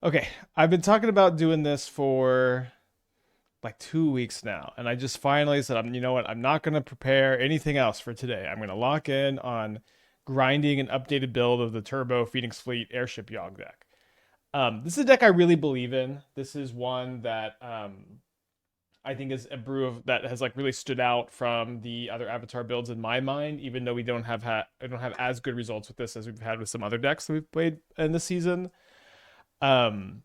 Okay, I've been talking about doing this for like 2 weeks now, and I just finally said, you know what? I'm not gonna prepare anything else for today. I'm gonna lock in on grinding an updated build of the Turbo Phoenix Fleet Airship Yawg deck. This is a deck I really believe in. This is one that I think is a brew of that has like really stood out from the other Avatar builds in my mind. Even though I don't have as good results with this as we've had with some other decks that we've played in this season. Um,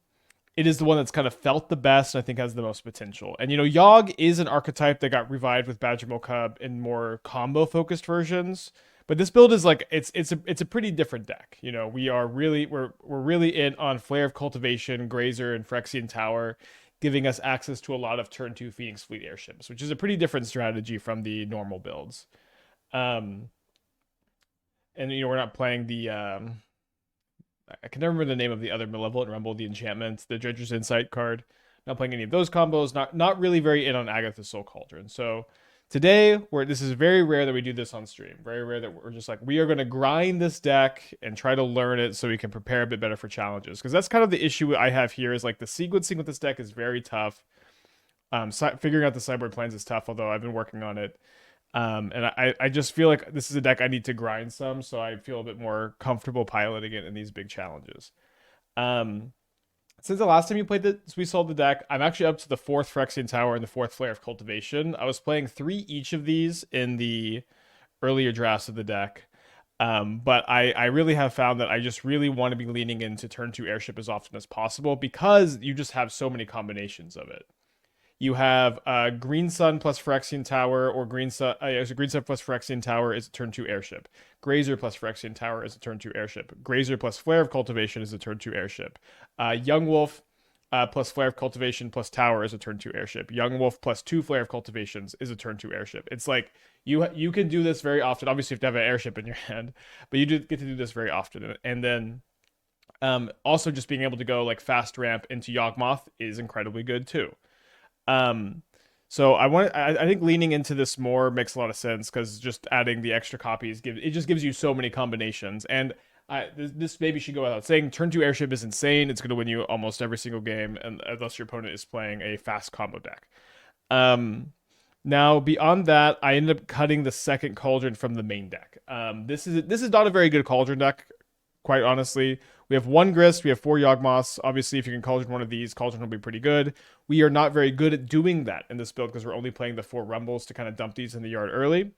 it is the one that's kind of felt the best and I think has the most potential. And Yawg is an archetype that got revived with Badgermole Cub in more combo focused versions. But this build is like it's a pretty different deck. We're really in on Flare of Cultivation, Grazer, and Phyrexian Tower, giving us access to a lot of turn two Phoenix Fleet airships, which is a pretty different strategy from the normal builds. Um, and we're not playing the I can never remember the name of the other Malevolent Rumble, the enchantment, the Dredger's Insight card. Not playing any of those combos. Not really very in on Agatha's Soul Cauldron. So today, this is very rare that we do this on stream. Very rare that we're just like we are going to grind this deck and try to learn it so we can prepare a bit better for challenges. Because that's kind of the issue I have here. Is like the sequencing with this deck is very tough. Figuring out the sideboard plans is tough. Although I've been working on it. And I just feel like this is a deck I need to grind some, so I feel a bit more comfortable piloting it in these big challenges. Um, since the last time you played this, we sold the deck. I'm actually up to the fourth Phyrexian Tower and the fourth Flare of Cultivation. I was playing three each of these in the earlier drafts of the deck. But I really have found that I just really want to be leaning into turn two airship as often as possible because you just have so many combinations of it. You have Green Sun plus Phyrexian Tower, or Green Sun plus Phyrexian Tower is a turn two airship. Grazer plus Phyrexian Tower is a turn two airship. Grazer plus Flare of Cultivation is a turn two airship. Yawgmoth plus Flare of Cultivation plus Tower is a turn two airship. Yawgmoth plus two Flare of Cultivations is a turn two airship. It's like you can do this very often. Obviously, you have to have an airship in your hand, but you do get to do this very often. And then also just being able to go like fast ramp into Yawgmoth is incredibly good too. Um, so I think leaning into this more makes a lot of sense because just adding the extra copies gives you so many combinations. And this maybe should go without saying. Turn two airship is insane. It's going to win you almost every single game, and unless your opponent is playing a fast combo deck. Um, Now beyond that, I ended up cutting the second cauldron from the main deck. This is not a very good cauldron deck, quite honestly. We have one Grist, we have four Yawgmoths. Obviously, if you can Cauldron one of these, Cauldron will be pretty good. We are not very good at doing that in this build because we're only playing the four Rumbles to kind of dump these in the yard early.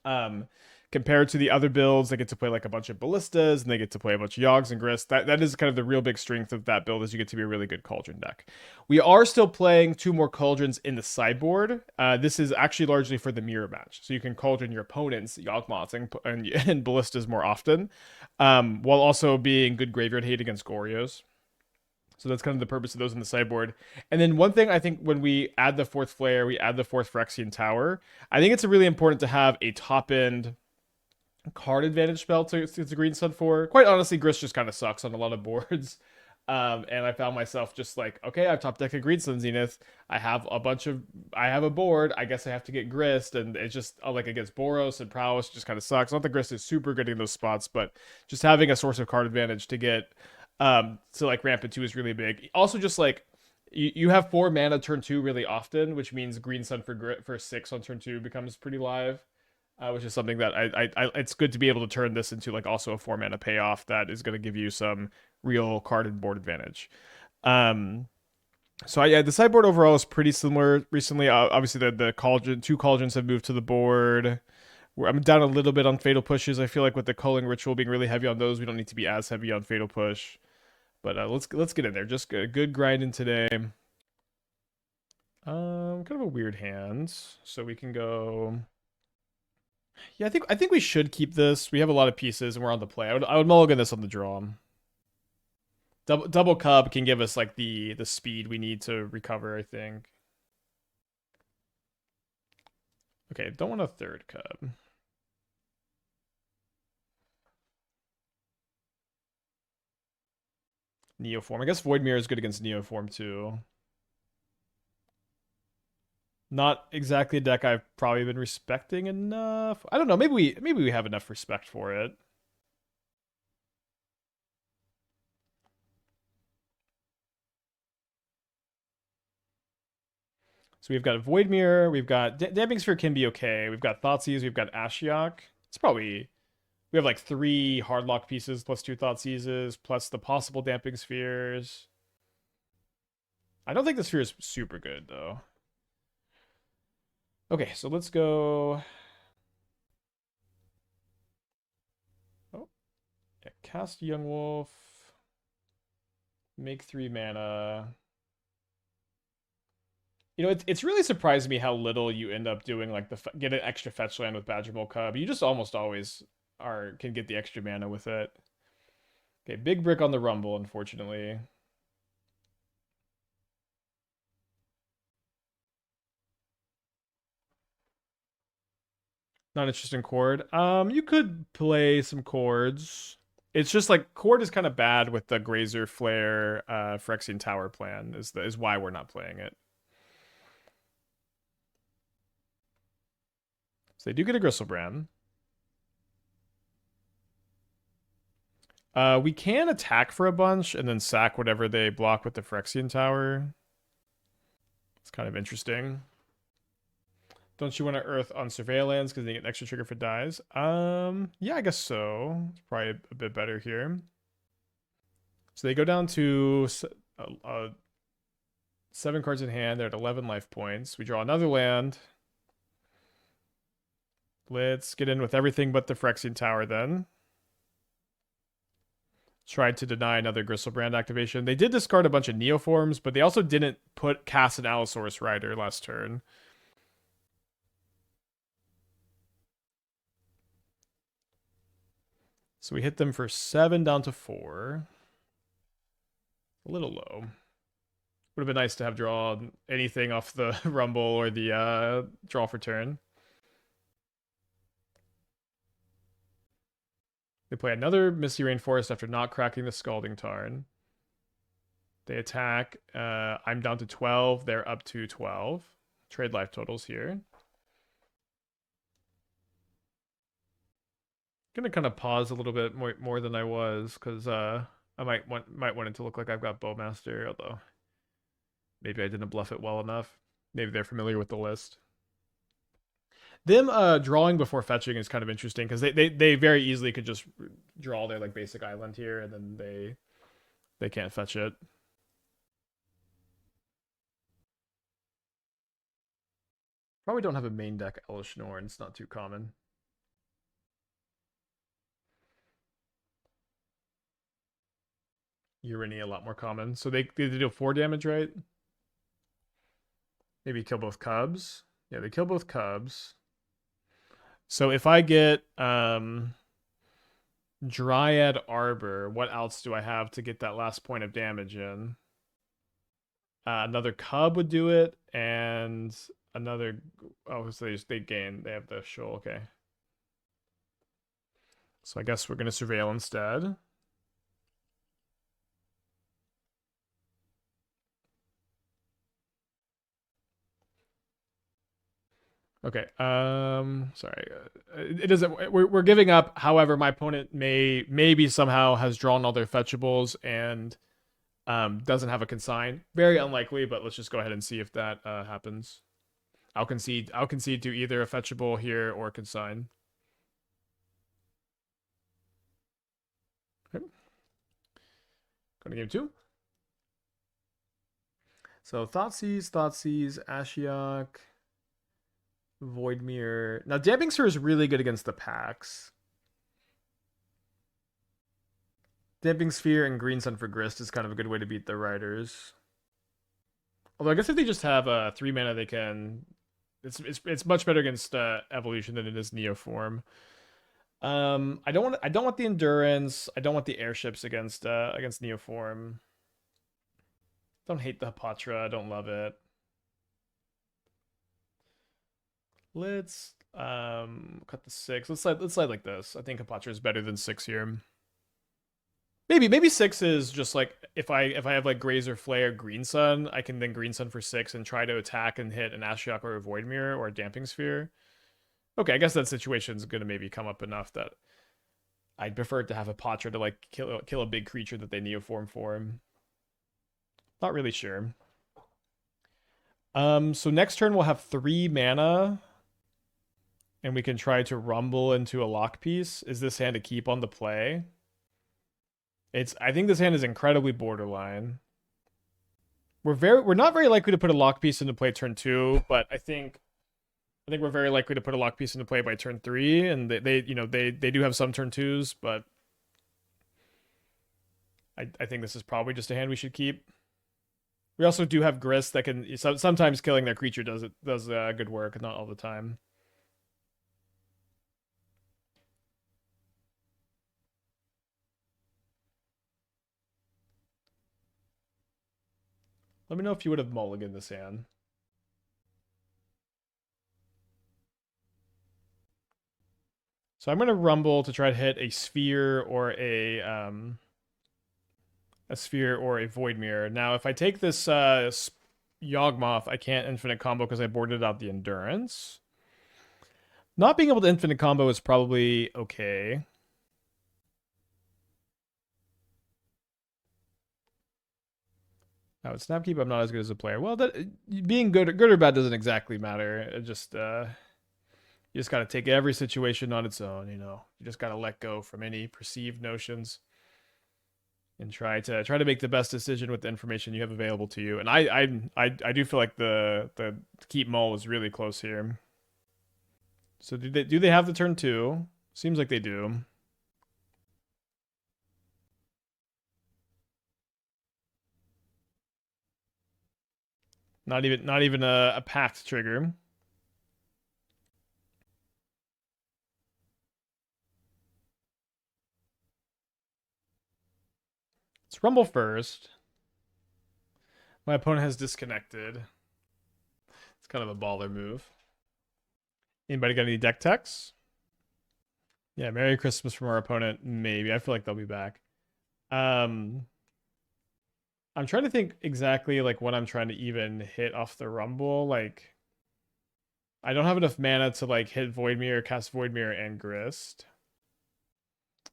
Um, Compared to the other builds, they get to play like a bunch of Ballistas and they get to play a bunch of Yawgs and Grist. That is kind of the real big strength of that build is you get to be a really good Cauldron deck. We are still playing two more Cauldrons in the sideboard. This is actually largely for the mirror match. So you can Cauldron your opponent's Yawgmoths and Ballistas more often, while also being good graveyard hate against Gorios. So that's kind of the purpose of those in the sideboard. And then one thing I think when we add the fourth Flare, we add the fourth Phyrexian Tower. I think it's really important to have a top end card advantage spell to Green Sun for. Quite honestly, Grist just kind of sucks on a lot of boards. And I found myself just like, okay, I've top decked a Green Sun Zenith. I have a board. I guess I have to get Grist, and it's just like against Boros and Prowess just kind of sucks. Not that Grist is super good in those spots, but just having a source of card advantage to get to like ramp into is really big. Also, just like you have 4 mana turn two really often, which means Green Sun for 6 on turn two becomes pretty live, which is something that it's good to be able to turn this into like also a 4 mana payoff that is going to give you some real card and board advantage. Um, so yeah, the sideboard overall is pretty similar recently. Obviously, the cauldron, two cauldrons have moved to the board. I'm down a little bit on fatal pushes. I feel like with the culling ritual being really heavy on those, we don't need to be as heavy on fatal push. But let's get in there. Just good grinding today. Kind of a weird hand, so we can go. Yeah, I think we should keep this. We have a lot of pieces, and we're on the play. I would mulligan this on the draw. Double Cub can give us like the speed we need to recover. I think. Okay, don't want a third Cub. Neoform. I guess Void Mirror is good against Neoform too. Not exactly a deck I've probably been respecting enough. I don't know. Maybe we have enough respect for it. So we've got Void Mirror, we've got Damping Sphere can be okay. We've got Thoughtseize, we've got Ashiok. It's probably we have like 3 hardlock pieces plus 2 Thoughtseizes plus the possible Damping Spheres. I don't think the sphere is super good though. Okay, so let's go. Oh, yeah, cast Yawgmoth. Make 3 mana. You know, it's really surprised me how little you end up doing, like get an extra fetch land with Badgermole Cub. You just almost always can get the extra mana with it. Okay, big brick on the Rumble, unfortunately. Not interested in Chord. You could play some chords. It's just like Chord is kind of bad with the Grazer Flare Phyrexian Tower plan is why we're not playing it. So they do get a Gristlebrand. We can attack for a bunch and then sack whatever they block with the Phyrexian Tower. It's kind of interesting. Don't you want to Earth on Surveillance because they get an extra trigger for dies? Yeah, I guess so. It's probably a bit better here. So they go down to 7 cards in hand. They're at 11 life points. We draw another land. Let's get in with everything but the Phyrexian Tower then. Tried to deny another Gristlebrand activation. They did discard a bunch of Neoforms, but they also didn't cast an Allosaurus Rider last turn. So we hit them for 7 down to 4. A little low. Would have been nice to have drawn anything off the Rumble or the draw for turn. They play another Misty Rainforest after not cracking the Scalding Tarn. They attack. I'm down to 12. They're up to 12. Trade life totals here. Gonna kind of pause a little bit more than I was because I might want it to look like I've got Bowmaster, although maybe I didn't bluff it well enough. Maybe they're familiar with the list. Them drawing before fetching is kind of interesting because they very easily could just draw their like basic island here and then they can't fetch it. Probably don't have a main deck Elish Norn. It's not too common. Urini a lot more common. So they deal 4 damage, right? Maybe kill both Cubs. Yeah, they kill both Cubs. So if I get Dryad Arbor, what else do I have to get that last point of damage in? Another Cub would do it, and another. Oh, so they gain. They have the shoal. Okay. So I guess we're gonna surveil instead. Okay. Sorry. It doesn't. We're giving up. However, my opponent maybe somehow has drawn all their fetchables and doesn't have a consign. Very unlikely, but let's just go ahead and see if that happens. I'll concede to either a fetchable here or a consign. Okay. Go to game 2. So Thoughtseize, Ashiok, Void Mirror. Now Damping Sphere is really good against the packs. Damping Sphere and Green Sun for Grist is kind of a good way to beat the Riders. Although I guess if they just have 3 mana, they can. It's much better against Evolution than it is Neoform. I don't want the Endurance. I don't want the Airships against Neoform. Don't hate the Hapatra. I don't love it. Let's cut the 6. Let's slide like this. I think Hapatra is better than 6 here. Maybe 6 is just like if I have like Grazer Flare Green Sun, I can then Green Sun for 6 and try to attack and hit an Ashiok or a Void Mirror or a Damping Sphere. Okay, I guess that situation's gonna maybe come up enough that I'd prefer to have a Patra to like kill a big creature that they Neoform for him. Not really sure. So next turn we'll have 3 mana, and we can try to rumble into a lock piece. Is this hand to keep on the play? I think this hand is incredibly borderline. We're not very likely to put a lock piece into play turn 2, but I think we're very likely to put a lock piece into play by turn 3, and they do have some turn 2s, but I think this is probably just a hand we should keep. We also do have Grist that can sometimes killing their creature does good work, not all the time. Let me know if you would have mulliganed this hand. So I'm going to rumble to try to hit a sphere or a void mirror. Now, if I take this Yawgmoth, I can't infinite combo because I boarded out the endurance. Not being able to infinite combo is probably okay. Now, with Snapkeep, I'm not as good as a player. Well, being good or bad doesn't exactly matter. It just you just got to take every situation on its own. You just got to let go from any perceived notions and try to make the best decision with the information you have available to you. And I do feel like the keep mull is really close here. So do they have the turn 2? Seems like they do. Not even a pact trigger. Let's rumble first. My opponent has disconnected. It's kind of a baller move. Anybody got any deck techs? Yeah, Merry Christmas from our opponent. Maybe. I feel like they'll be back. I'm trying to think exactly like what I'm trying to even hit off the rumble. Like, I don't have enough mana to like hit Void Mirror, cast Void Mirror, and Grist.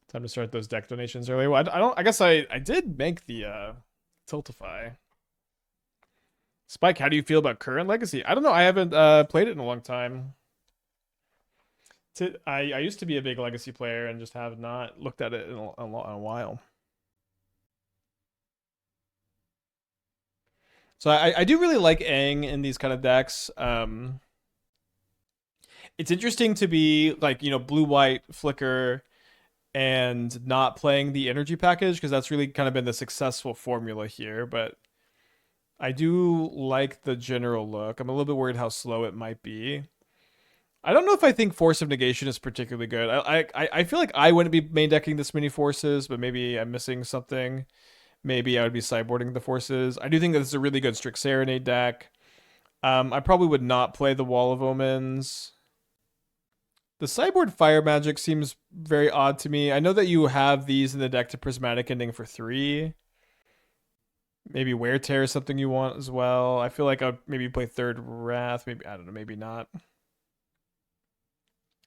Time to start those deck donations early. Well, I don't. I guess I did make the Tiltify. Spike, how do you feel about current Legacy? I don't know. I haven't played it in a long time. I used to be a big Legacy player and just have not looked at it in a while. So I do really like Aang in these kind of decks. It's interesting to be like, blue white flicker and not playing the energy package because that's really kind of been the successful formula here. But I do like the general look. I'm a little bit worried how slow it might be. I don't know if I think Force of Negation is particularly good. I feel like I wouldn't be main decking this many forces, but maybe I'm missing something. Maybe I would be sideboarding the forces. I do think that this is a really good Strict Serenade deck. I probably would not play the Wall of Omens. The sideboard Fire Magic seems very odd to me. I know that you have these in the deck to Prismatic Ending for 3. Maybe Wear Tear is something you want as well. I feel like I'd maybe play Third Wrath. Maybe, I don't know, maybe not.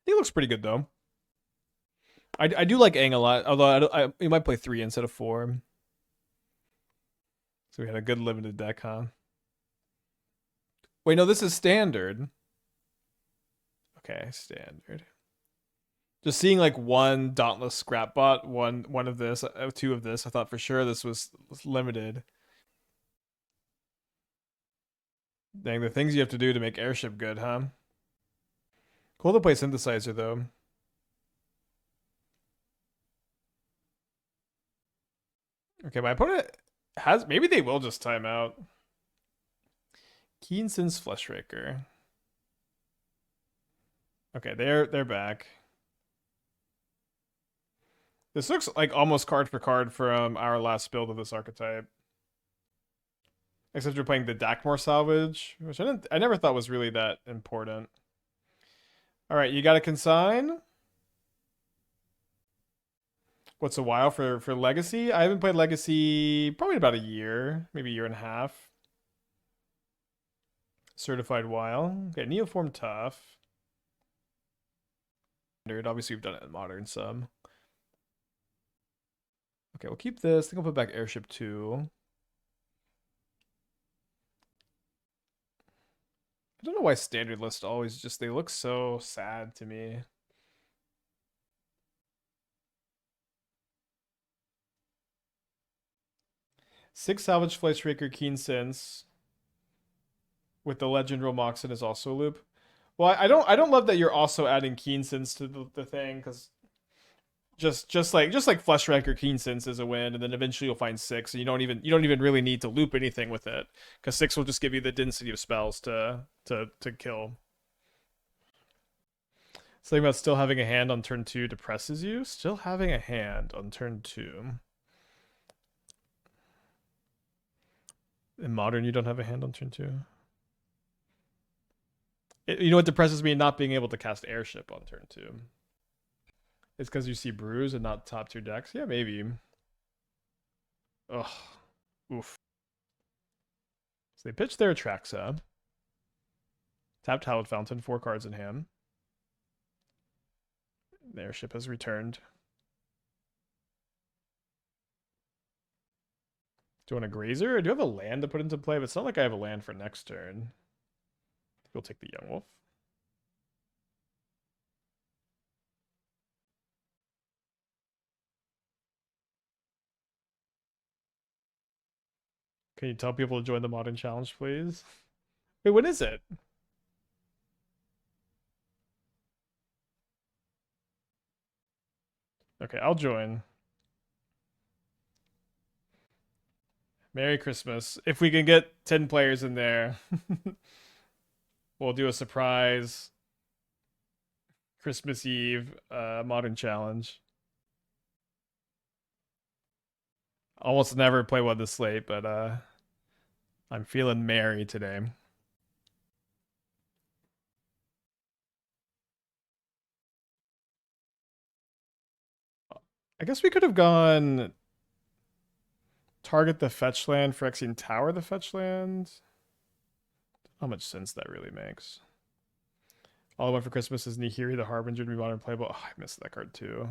He looks pretty good though. I do like Aang a lot, although you might play 3 instead of 4. So we had a good limited deck, huh? Wait, no, this is standard. Okay, standard. Just seeing like one Dauntless Scrapbot, one of this, 2 of this, I thought for sure this was limited. Dang, the things you have to do to make Airship good, huh? Cool to play Synthesizer though. Okay, my opponent has, maybe they will just time out. Keensen's Fleshraker. Okay, they're back. This looks like almost card for card from our last build of this archetype. Except you're playing the Dakmor Salvage, which I never thought was really that important. Alright, you got a consign? What's a while for Legacy? I haven't played Legacy probably about a year, maybe a year and a half. Certified while. Okay, Neoform tough. Obviously, we've done it in Modern some. Okay, we'll keep this. I think I'll put back Airship 2. I don't know why standard list always just, they look so sad to me. Six Salvage Flesh Raker Keen Sense with the Legend Romoxen is also a loop. Well, I don't love that you're also adding Keen Sense to the thing, because just like Flesh Raker Keen Sense is a win, and then eventually you'll find six, and you don't even really need to loop anything with it, because six will just give you the density of spells to kill. Something about still having a hand on turn two depresses you. Still having a hand on turn two. In modern, you don't have a hand on turn two. You know what depresses me? Not being able to cast Airship on turn two. It's because you see Brews and not top tier decks. Yeah, maybe. Ugh. Oof. So they pitch their Atraxa. Tapped Hallowed Fountain, 4 cards in hand. The Airship has returned. Do you want a Grazer? I do have a land to put into play, but it's not like I have a land for next turn. We'll take the Yawgmoth. Can you tell people to join the Modern Challenge, please? Wait, when is it? Okay, I'll join. Merry Christmas. If we can get 10 players in there, we'll do a surprise Christmas Eve Modern Challenge. Almost never play one this late, but I'm feeling merry today. I guess we could have gone target the fetch land, Phyrexian Tower the fetch land. How much sense that really makes. All I want for Christmas is Nihiri the Harbinger to be modern playable. Oh, I missed that card too.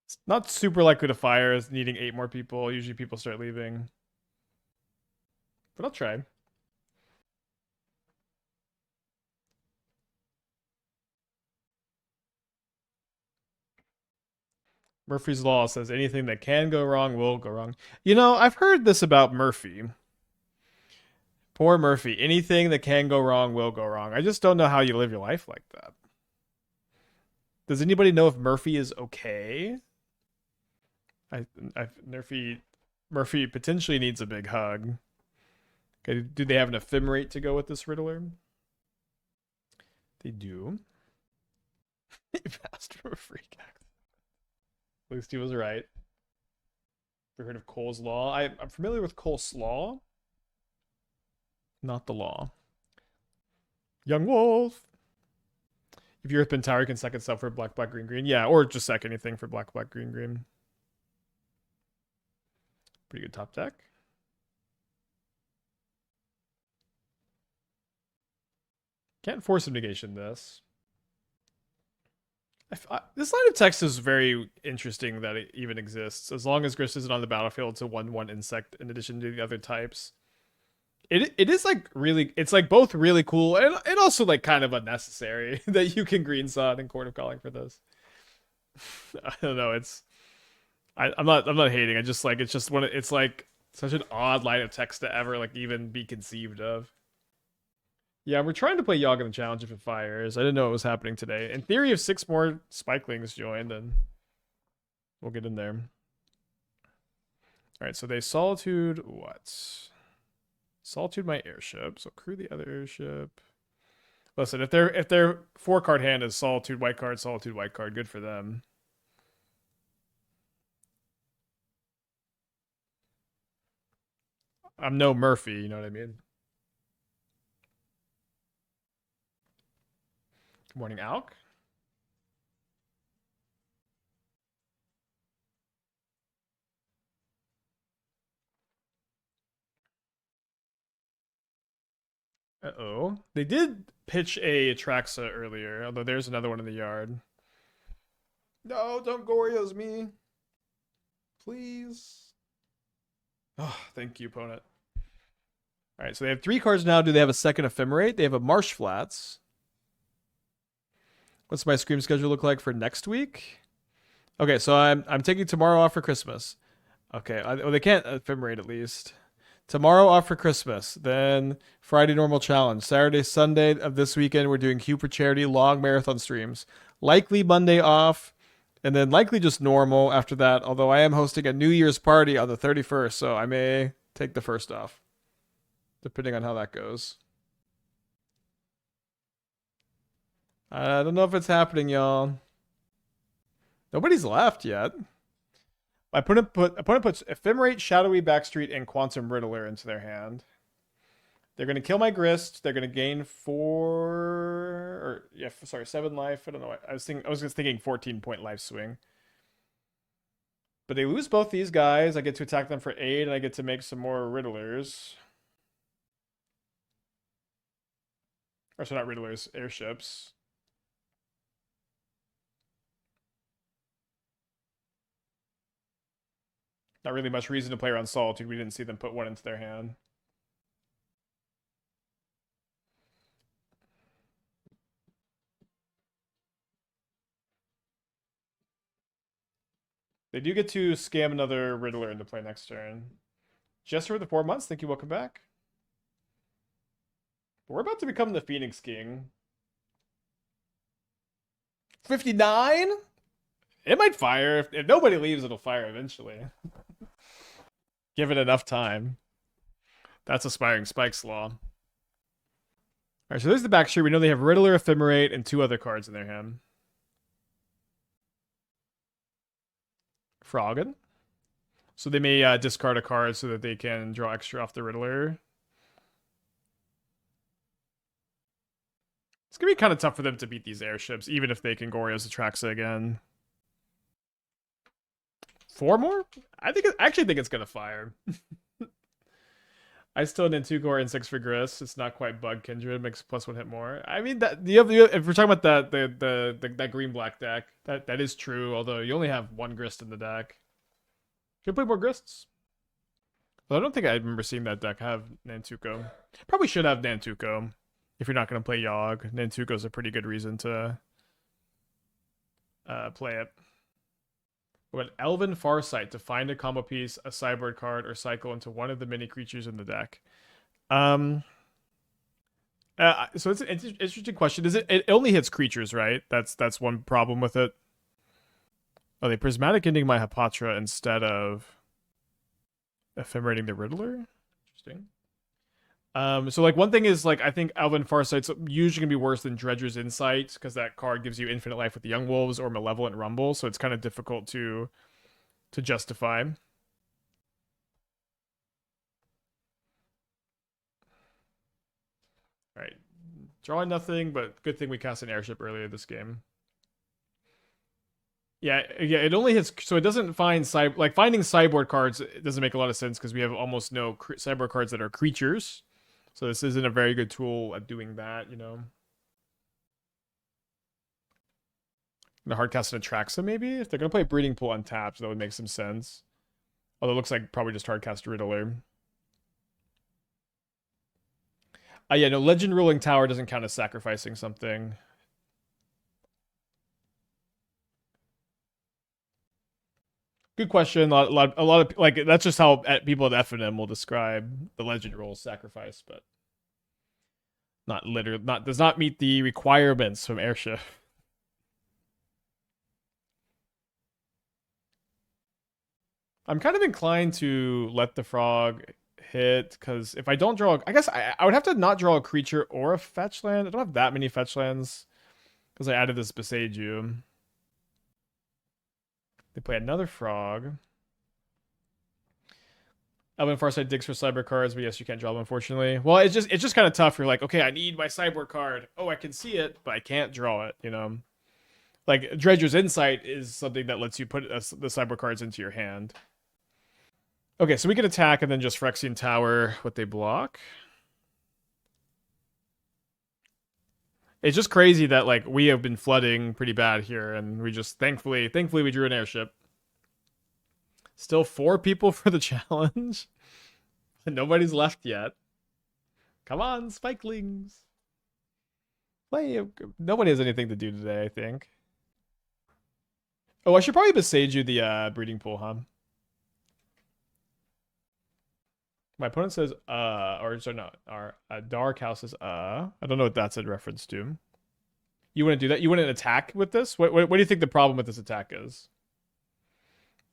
It's not super likely to fire, as needing 8 more people. Usually people start leaving. But I'll try. Murphy's Law says anything that can go wrong will go wrong. You know, I've heard this about Murphy. Poor Murphy. Anything that can go wrong will go wrong. I just don't know how you live your life like that. Does anybody know if Murphy is okay? Murphy potentially needs a big hug. Okay, do they have an ephemerate to go with this Riddler? They do. He passed for a free act. At least he was right. Ever heard of Cole's Law? I'm familiar with Cole's Law. Not the law. Young Wolf. If your Earthbend Tower, you can second stuff for black, black, green, green. Yeah, or just second anything for black, black, green, green. Pretty good top deck. Can't force negation this. This line of text is very interesting that it even exists. As long as Grist isn't on the battlefield, it's a 1/1 insect in addition to the other types. It is like really, it's like both really cool and also like kind of unnecessary that you can green sod and Court of Calling for this. I don't know. I'm not hating. I just like it's just it's like such an odd line of text to ever like even be conceived of. Yeah, we're trying to play Yawg in the challenge if it fires. I didn't know it was happening today. In theory, if 6 more Spikelings join, then we'll get in there. All right, so they Solitude what? Solitude my Airship. So crew the other Airship. Listen, if their 4-card hand is Solitude white card, good for them. I'm no Murphy, you know what I mean? Good morning, Alk. Uh-oh. They did pitch a Atraxa earlier, although there's another one in the yard. No, don't Gorios me. please. Oh, thank you, opponent. All right, so they have 3 cards now. Do they have a second Ephemerate? They have a Marsh Flats. What's my Scream schedule look like for next week? Okay, so I'm taking tomorrow off for Christmas. Okay, well, they can't Ephemerate at least. Tomorrow off for Christmas. Then Friday normal challenge. Saturday, Sunday of this weekend, we're doing Cube for Charity long marathon streams. Likely Monday off. And then likely just normal after that. Although I am hosting a New Year's party on the 31st, so I may take the first off. Depending on how that goes. I don't know if it's happening, y'all. Nobody's left yet. My opponent puts Ephemerate, Shadowy Backstreet, and Quantum Riddler into their hand. They're going to kill my Grist. They're going to gain 7 life. I don't know. I was just thinking 14-point life swing. But they lose both these guys. I get to attack them for 8, and I get to make some more Riddlers. Or so not Riddlers, airships. Not really much reason to play around Solitude. We didn't see them put one into their hand. They do get to scam another Riddler into play next turn. Jester with the 4 months. Thank you. Welcome back. We're about to become the Phoenix King. 59? It might fire. If nobody leaves, it'll fire eventually. Give it enough time. That's Aspiring Spike's Law. Alright, so there's the back street. We know they have Riddler, Ephemerate, and 2 other cards in their hand. Froggen. So they may discard a card so that they can draw extra off the Riddler. It's going to be kind of tough for them to beat these airships, even if they can Goryo's Atraxa again. 4 more? I actually think it's going to fire. I still need 2 core and 6 for Grist. It's not quite Bug Kindred. Makes +1 hit more. I mean, if we're talking about that green-black deck, that is true, although you only have 1 Grist in the deck. Should play more Grists? Well, I don't think I remember seeing that deck have Nantuko. Probably should have Nantuko. If you're not going to play Yawg, Nantuko's a pretty good reason to play it. With Elven Farsight to find a combo piece, a sideboard card, or cycle into one of the many creatures in the deck. So it's an interesting question. It only hits creatures, right? That's one problem with it. Oh, they prismatic ending my Hapatra instead of ephemerating the Riddler? Interesting. So like one thing is like I think Elven Farsight's usually gonna be worse than Dredger's Insight because that card gives you infinite life with the Young Wolves or Malevolent Rumble, so it's kind of difficult to justify. All right, drawing nothing, but good thing we cast an Airship earlier this game. Yeah, it only hits, so it doesn't find finding sideboard cards. It doesn't make a lot of sense because we have almost no sideboard cards that are creatures. So this isn't a very good tool at doing that, you know. The hardcast an Atraxa, maybe? If they're going to play Breeding Pool untapped, that would make some sense. Although it looks like probably just hardcast Riddler. Yeah, no, Legend Ruling Tower doesn't count as sacrificing something. Good question. A lot of like that's just how people at FNM will describe the Legend Rule sacrifice, but does not meet the requirements from Airship. I'm kind of inclined to let the frog hit because if I don't draw, I guess I would have to not draw a creature or a fetch land. I don't have that many fetch lands because I added this Boseiju. They play another frog. Elven Farsight digs for cyber cards, but yes, you can't draw them, unfortunately. Well, it's just kind of tough. You're like, okay, I need my cyborg card. Oh, I can see it, but I can't draw it, you know? Like, Dredger's Insight is something that lets you put the cyborg cards into your hand. Okay, so we can attack and then just Phyrexian Tower what they block. It's just crazy that like we have been flooding pretty bad here, and we just thankfully we drew an Airship. Still 4 people for the challenge. Nobody's left yet. Come on, spikelings. Play. Nobody has anything to do today, I think. Oh, I should probably Boseiju the breeding pool, huh? My opponent says or sorry, no, our Dark House is I don't know what that's in reference to. You want to do that? You want to attack with this? What do you think the problem with this attack is?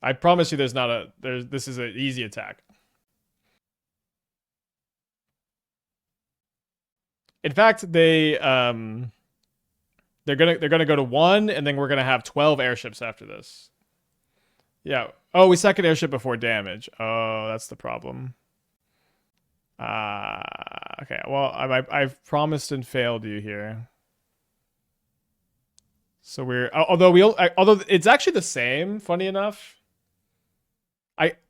I promise you, there's not a there's. This is an easy attack. In fact, they're gonna go to 1, and then we're gonna have 12 airships after this. Yeah. Oh, we second airship before damage. Oh, that's the problem. Okay. Well, I've promised and failed you here. So although it's actually the same. Funny enough.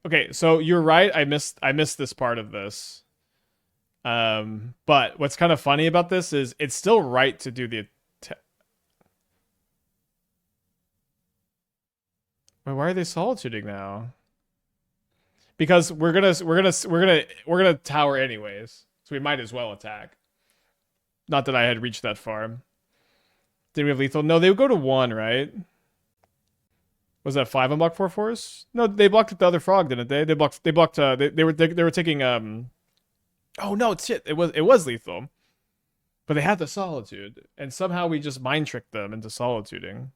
Okay. So you're right. I missed this part of this. But what's kind of funny about this is it's still right to do the. Why are they solitudeing now? Because we're gonna tower anyways, so we might as well attack. Not that I had reached that far. Did we have lethal? No, they would go to 1, right? Was that 5 unblock 4 force? No, they blocked the other frog, didn't they? They blocked. They were taking. Oh no, it's shit. It was lethal, but they had the solitude, and somehow we just mind tricked them into solituding.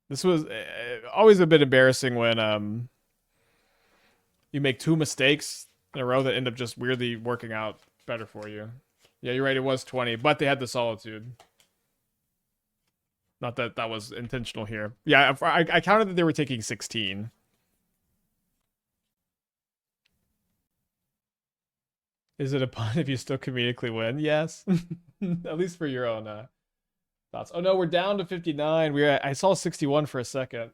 This was always a bit embarrassing when you make 2 mistakes in a row that end up just weirdly working out better for you. Yeah, you're right. It was 20, but they had the solitude. Not that that was intentional here. Yeah, I counted that they were taking 16. Is it a pun if you still comedically win? Yes. At least for your own thoughts. Oh no, we're down to 59. I saw 61 for a second.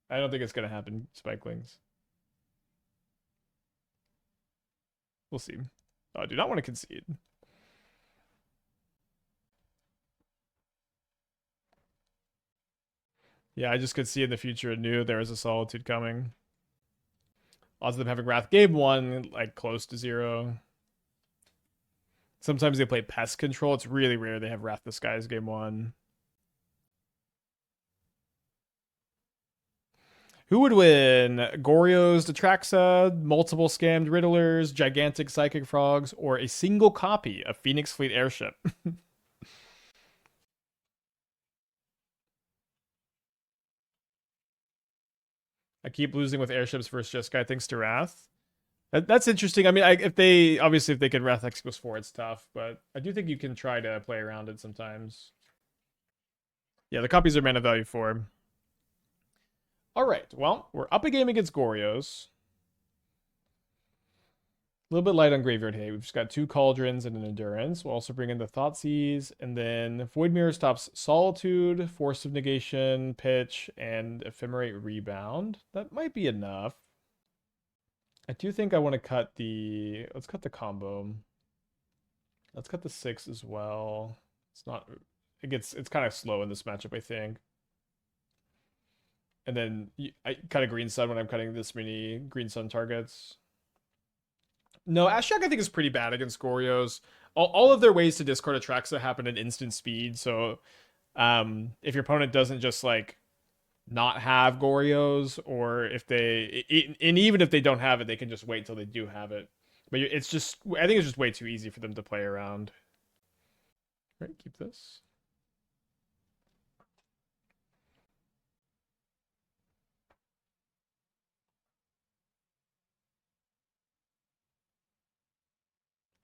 I don't think it's gonna happen, Spikelings. We'll see. Oh, I do not want to concede. Yeah, I just could see in the future and knew there was a solitude coming. Odds of them having Wrath game 1, like close to 0. Sometimes they play pest control. It's really rare they have Wrath the Skies game 1. Who would win? Goryo's Detraxa, multiple scammed Riddlers, gigantic psychic frogs, or a single copy of Phoenix Fleet Airship? I keep losing with airships versus Jeskai thanks to Wrath. That's interesting. I mean, if they can Wrath X equals 4, it's tough, but I do think you can try to play around it sometimes. Yeah, the copies are mana value 4. All right, well, we're up a game against Goryo's. A little bit light on Graveyard Hay. We've just got 2 Cauldrons and an Endurance. We'll also bring in the Thoughtseize, and then Void Mirror stops Solitude, Force of Negation, Pitch, and Ephemerate Rebound. That might be enough. I do think I want to cut the... Let's cut the combo. Let's cut the 6 as well. It's not... It's kind of slow in this matchup, I think. And then I cut a Green Sun when I'm cutting this many Green Sun targets. No, Ashiok I think is pretty bad against Goryo's. All of their ways to discard Atraxa happen at instant speed, so if your opponent doesn't just like not have Goryo's, or if and even if they don't have it, they can just wait till they do have it. But it's just, I think it's just way too easy for them to play around. Right, keep this.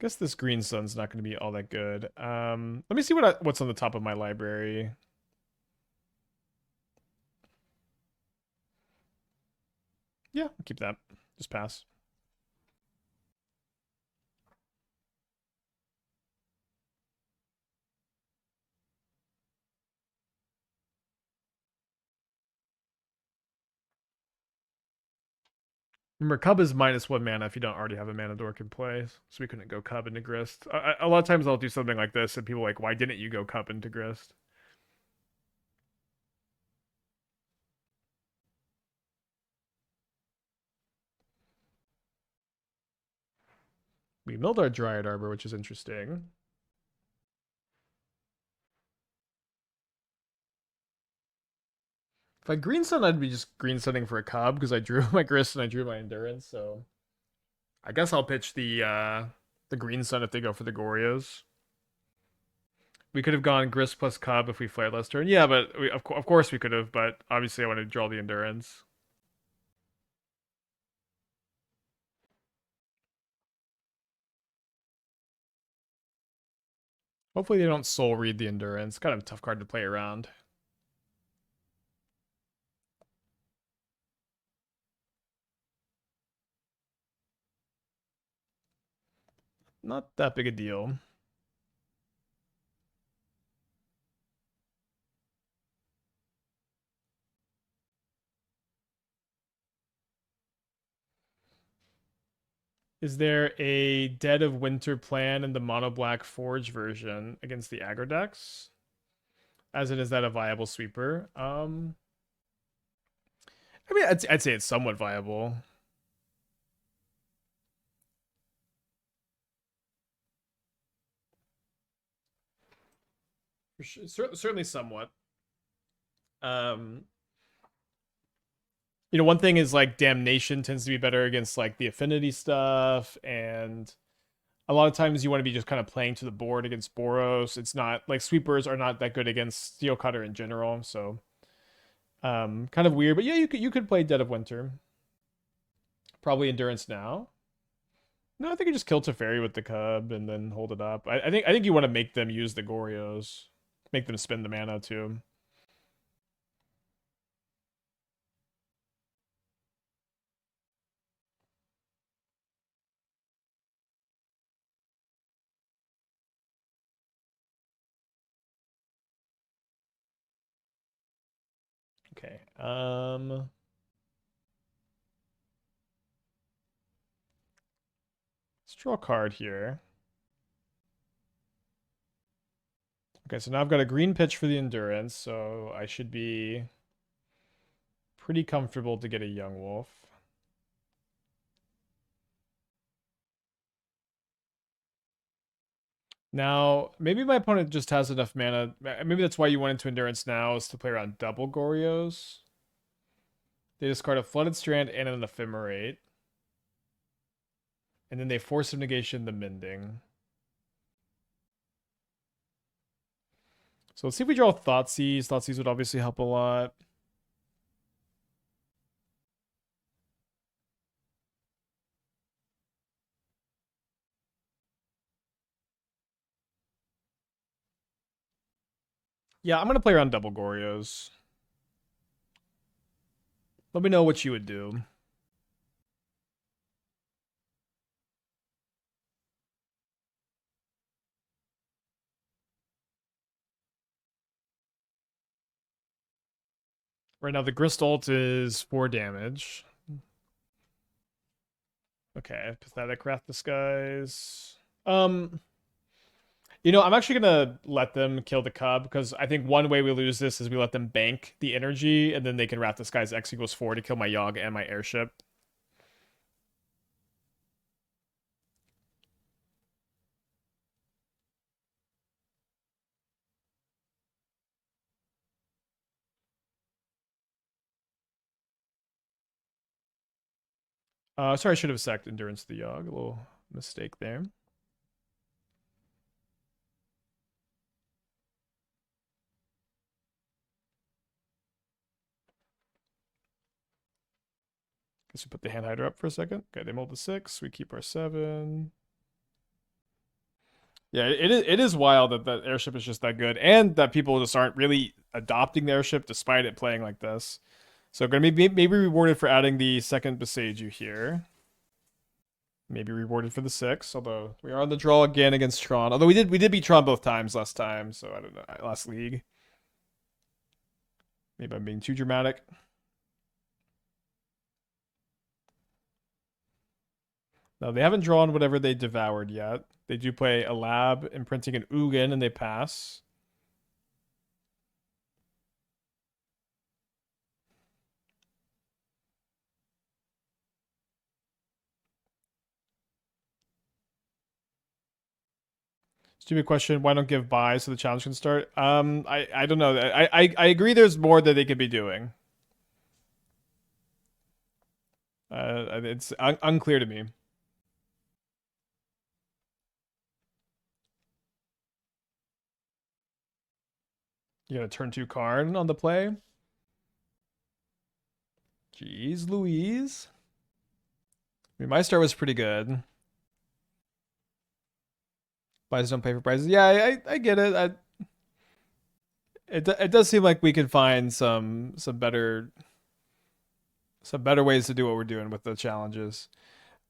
Guess this Green Sun's not going to be all that good. Let me see what's on the top of my library. Yeah, I'll keep that. Just pass. Remember, Cub is -1 mana if you don't already have a mana dork in play, so we couldn't go Cub into Grist. A lot of times I'll do something like this, and people are like, why didn't you go Cub into Grist? We milled our Dryad Arbor, which is interesting. If I green sun, I'd be just green sunning for a cub because I drew my Grist and I drew my Endurance. So I guess I'll pitch the green sun if they go for the Gorios. We could have gone Grist plus Cub if we flared last turn. Yeah, but of course we could have. But obviously, I want to draw the Endurance. Hopefully, they don't soul read the Endurance. Kind of a tough card to play around. Not that big a deal. Is there a Dead of Winter plan in the mono black Forge version against the aggro decks? As in, is that a viable sweeper? I mean, I'd say it's somewhat viable. For sure, certainly somewhat. Um, one thing is like Damnation tends to be better against like the affinity stuff, and a lot of times you want to be just kind of playing to the board against Boros. It's not like sweepers are not that good against Steel Cutter in general, so kind of weird. But yeah, you could play Dead of Winter. Probably Endurance now. No, I think you just kill Teferi with the Cub and then hold it up. I think you want to make them use the Gorios, make them spend the mana too. Okay. Let's draw a card here. Okay, so now I've got a green pitch for the Endurance, so I should be pretty comfortable to get a Yawgmoth. Now, maybe my opponent just has enough mana. Maybe that's why you went into Endurance now, is to play around double Gorios. They discard a Flooded Strand and an Ephemerate. And then they force of negation the Mending. So let's see if we draw Thoughtseize. Thoughtseize would obviously help a lot. Yeah, I'm going to play around double Gorios. Let me know what you would do. Right now, the Grist ult is 4 damage. Okay, Pathetic Wrath Disguise. I'm actually gonna let them kill the Cub because I think one way we lose this is we let them bank the energy and then they can Wrath Disguise X equals 4 to kill my Yawg and my Airship. Sorry, I should have sacked Endurance to the Yawg. A little mistake there. Guess we put the Hand Hider up for a second. Okay, they mold the 6. We keep our 7. Yeah, it is wild that that Airship is just that good, and that people just aren't really adopting the Airship despite it playing like this. So gonna be maybe rewarded for adding the second Boseiju here. Maybe rewarded for the 6. Although we are on the draw again against Tron. Although we did beat Tron both times last time, so I don't know. Last league. Maybe I'm being too dramatic. No, they haven't drawn whatever they devoured yet. They do play a lab, imprinting an Ugin, and they pass. Stupid question. Why don't give buy so the challenge can start? I don't know. I agree. There's more that they could be doing. It's unclear to me. You got a turn 2 Karn on the play. Jeez Louise. I mean, my start was pretty good. Buys don't pay for prizes. Yeah, I get it. It does seem like we could find some better ways to do what we're doing with the challenges.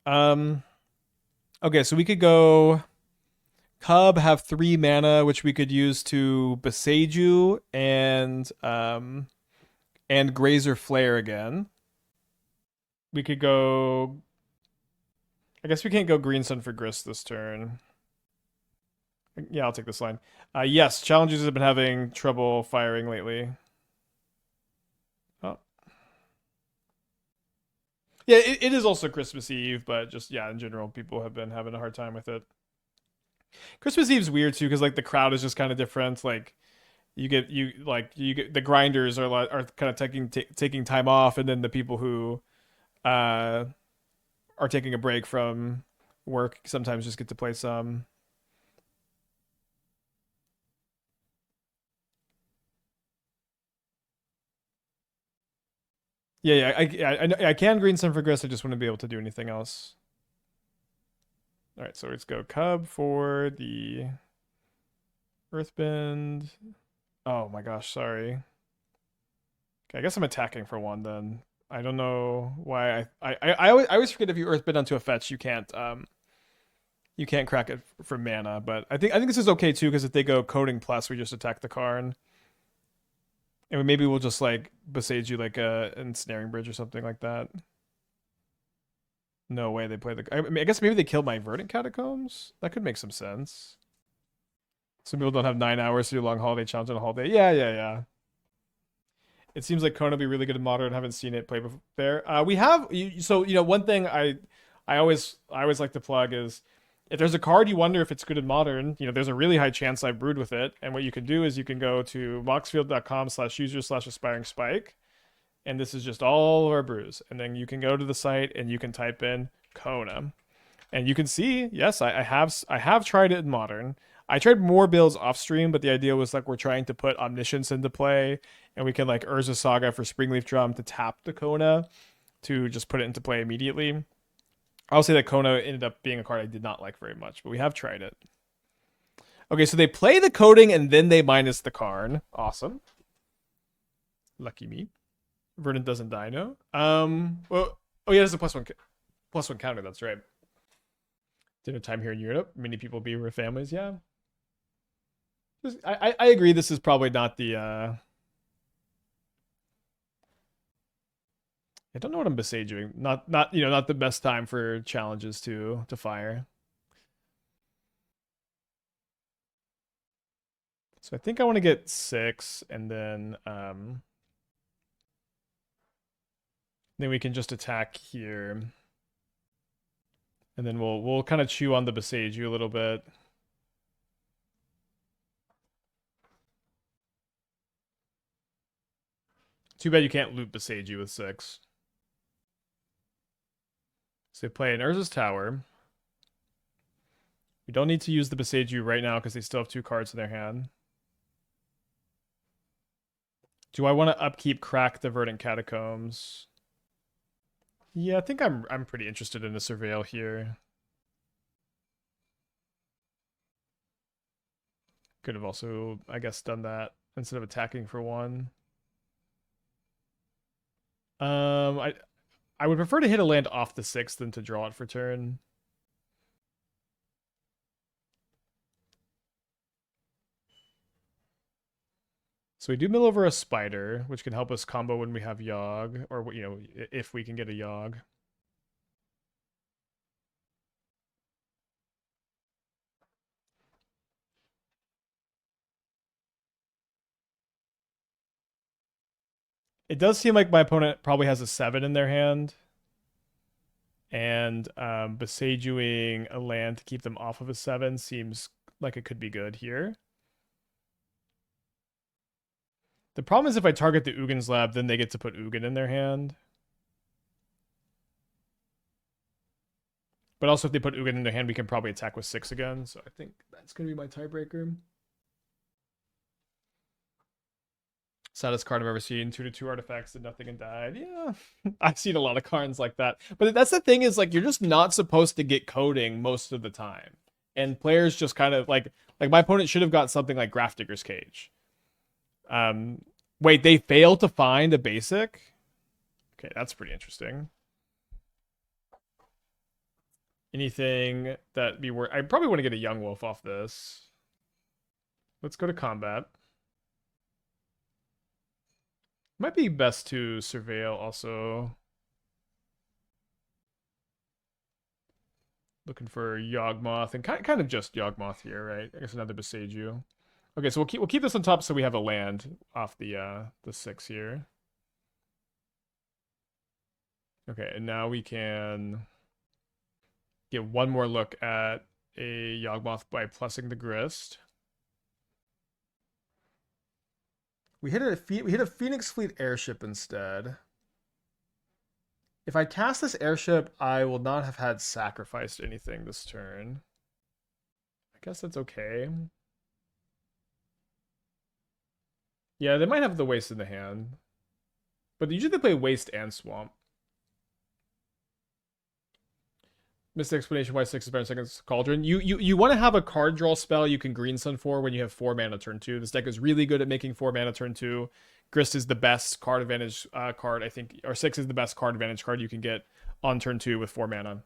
Okay, so we could go Cub, have 3 mana, which we could use to Boseiju and Grazer Flare again. We could go. I guess we can't go Green Sun for Grist this turn. Yeah, I'll take this line. Yes, challenges have been having trouble firing lately. Oh. Yeah, it is also Christmas Eve, but just, yeah, in general, people have been having a hard time with it. Christmas Eve's weird, too, because, like, the crowd is just kind of different. Like, you get the grinders are kind of taking time off, and then the people who are taking a break from work sometimes just get to play some. I can green some for Grist. I just wouldn't be able to do anything else. All right, so let's go Cub for the Earthbend. Oh my gosh, sorry. Okay, I guess I'm attacking for 1 then. I don't know why I always forget if you Earthbend onto a fetch, you can't crack it for mana. But I think this is okay too, because if they go Coding Plus, we just attack the Karn. And maybe we'll just like Boseiju like a ensnaring bridge or something like that. No way they play the. I mean, I guess maybe they killed my Verdant Catacombs. That could make some sense. Some people don't have 9 hours to do a long holiday challenge on a holiday. Yeah. It seems like Kona would be really good in modern. Haven't seen it play before. There, we have. So one thing I always like to plug is if there's a card you wonder if it's good in modern, there's a really high chance I've brewed with it. And what you can do is you can go to moxfield.com/user/aspiring spike. And this is just all of our brews. And then you can go to the site and you can type in Kona. And you can see, yes, I have tried it in modern. I tried more builds off stream, but the idea was like we're trying to put Omniscience into play, and we can like Urza Saga for Springleaf Drum to tap the Kona to just put it into play immediately. I'll say that Kona ended up being a card I did not like very much, but we have tried it. Okay, so they play the coding and then they minus the Karn. Awesome. Lucky me. Verdant doesn't die, no? Well, oh yeah, there's a +1 counter, that's right. Dinner time here in Europe. Many people be with families, yeah. I agree, this is probably not the I don't know what I'm besaging. Not not the best time for challenges to fire. So I think I want to get 6 and then we can just attack here. And then we'll kind of chew on the Boseiju a little bit. Too bad you can't loot Boseiju with 6. So they play an Urza's Tower. We don't need to use the Boseiju right now because they still have 2 cards in their hand. Do I want to upkeep Crack the Verdant Catacombs? Yeah, I think I'm pretty interested in a Surveil here. Could have also, I guess, done that instead of attacking for 1. I would prefer to hit a land off the 6 than to draw it for turn. So we do mill over a Spider, which can help us combo when we have Yawg, or if we can get a Yawg. It does seem like my opponent probably has a 7 in their hand. And Boseijuing a land to keep them off of a 7 seems like it could be good here. The problem is if I target the Ugin's Lab, then they get to put Ugin in their hand. But also if they put Ugin in their hand, we can probably attack with 6 again. So I think that's going to be my tiebreaker. Saddest card I've ever seen. 2/2 artifacts did nothing and died. Yeah, I've seen a lot of cards like that. But that's the thing is like you're just not supposed to get coding most of the time, and players just kind of like my opponent should have got something like Grafdigger's Cage. Wait, they failed to find a basic. Okay, that's pretty interesting. Anything that be worth? I probably want to get a Yawgmoth off this. Let's go to combat. Might be best to surveil also. Looking for Yawgmoth and kind of just Yawgmoth here, right? I guess another Boseiju. Okay, so we'll keep this on top so we have a land off the 6 here. Okay, and now we can get one more look at a Yawgmoth by plussing the Grist. We hit a Phoenix Fleet Airship instead. If I cast this Airship, I will not have had sacrificed anything this turn. I guess that's okay. Yeah, they might have the Waste in the hand. But usually they play Waste and Swamp. Missed the explanation why 6 is better than 2 Cauldron. You want to have a card draw spell you can Green Sun for when you have 4 mana turn 2. This deck is really good at making 4 mana turn 2. Grist is the best card advantage card, I think, or 6 is the best card advantage card you can get on turn 2 with 4 mana.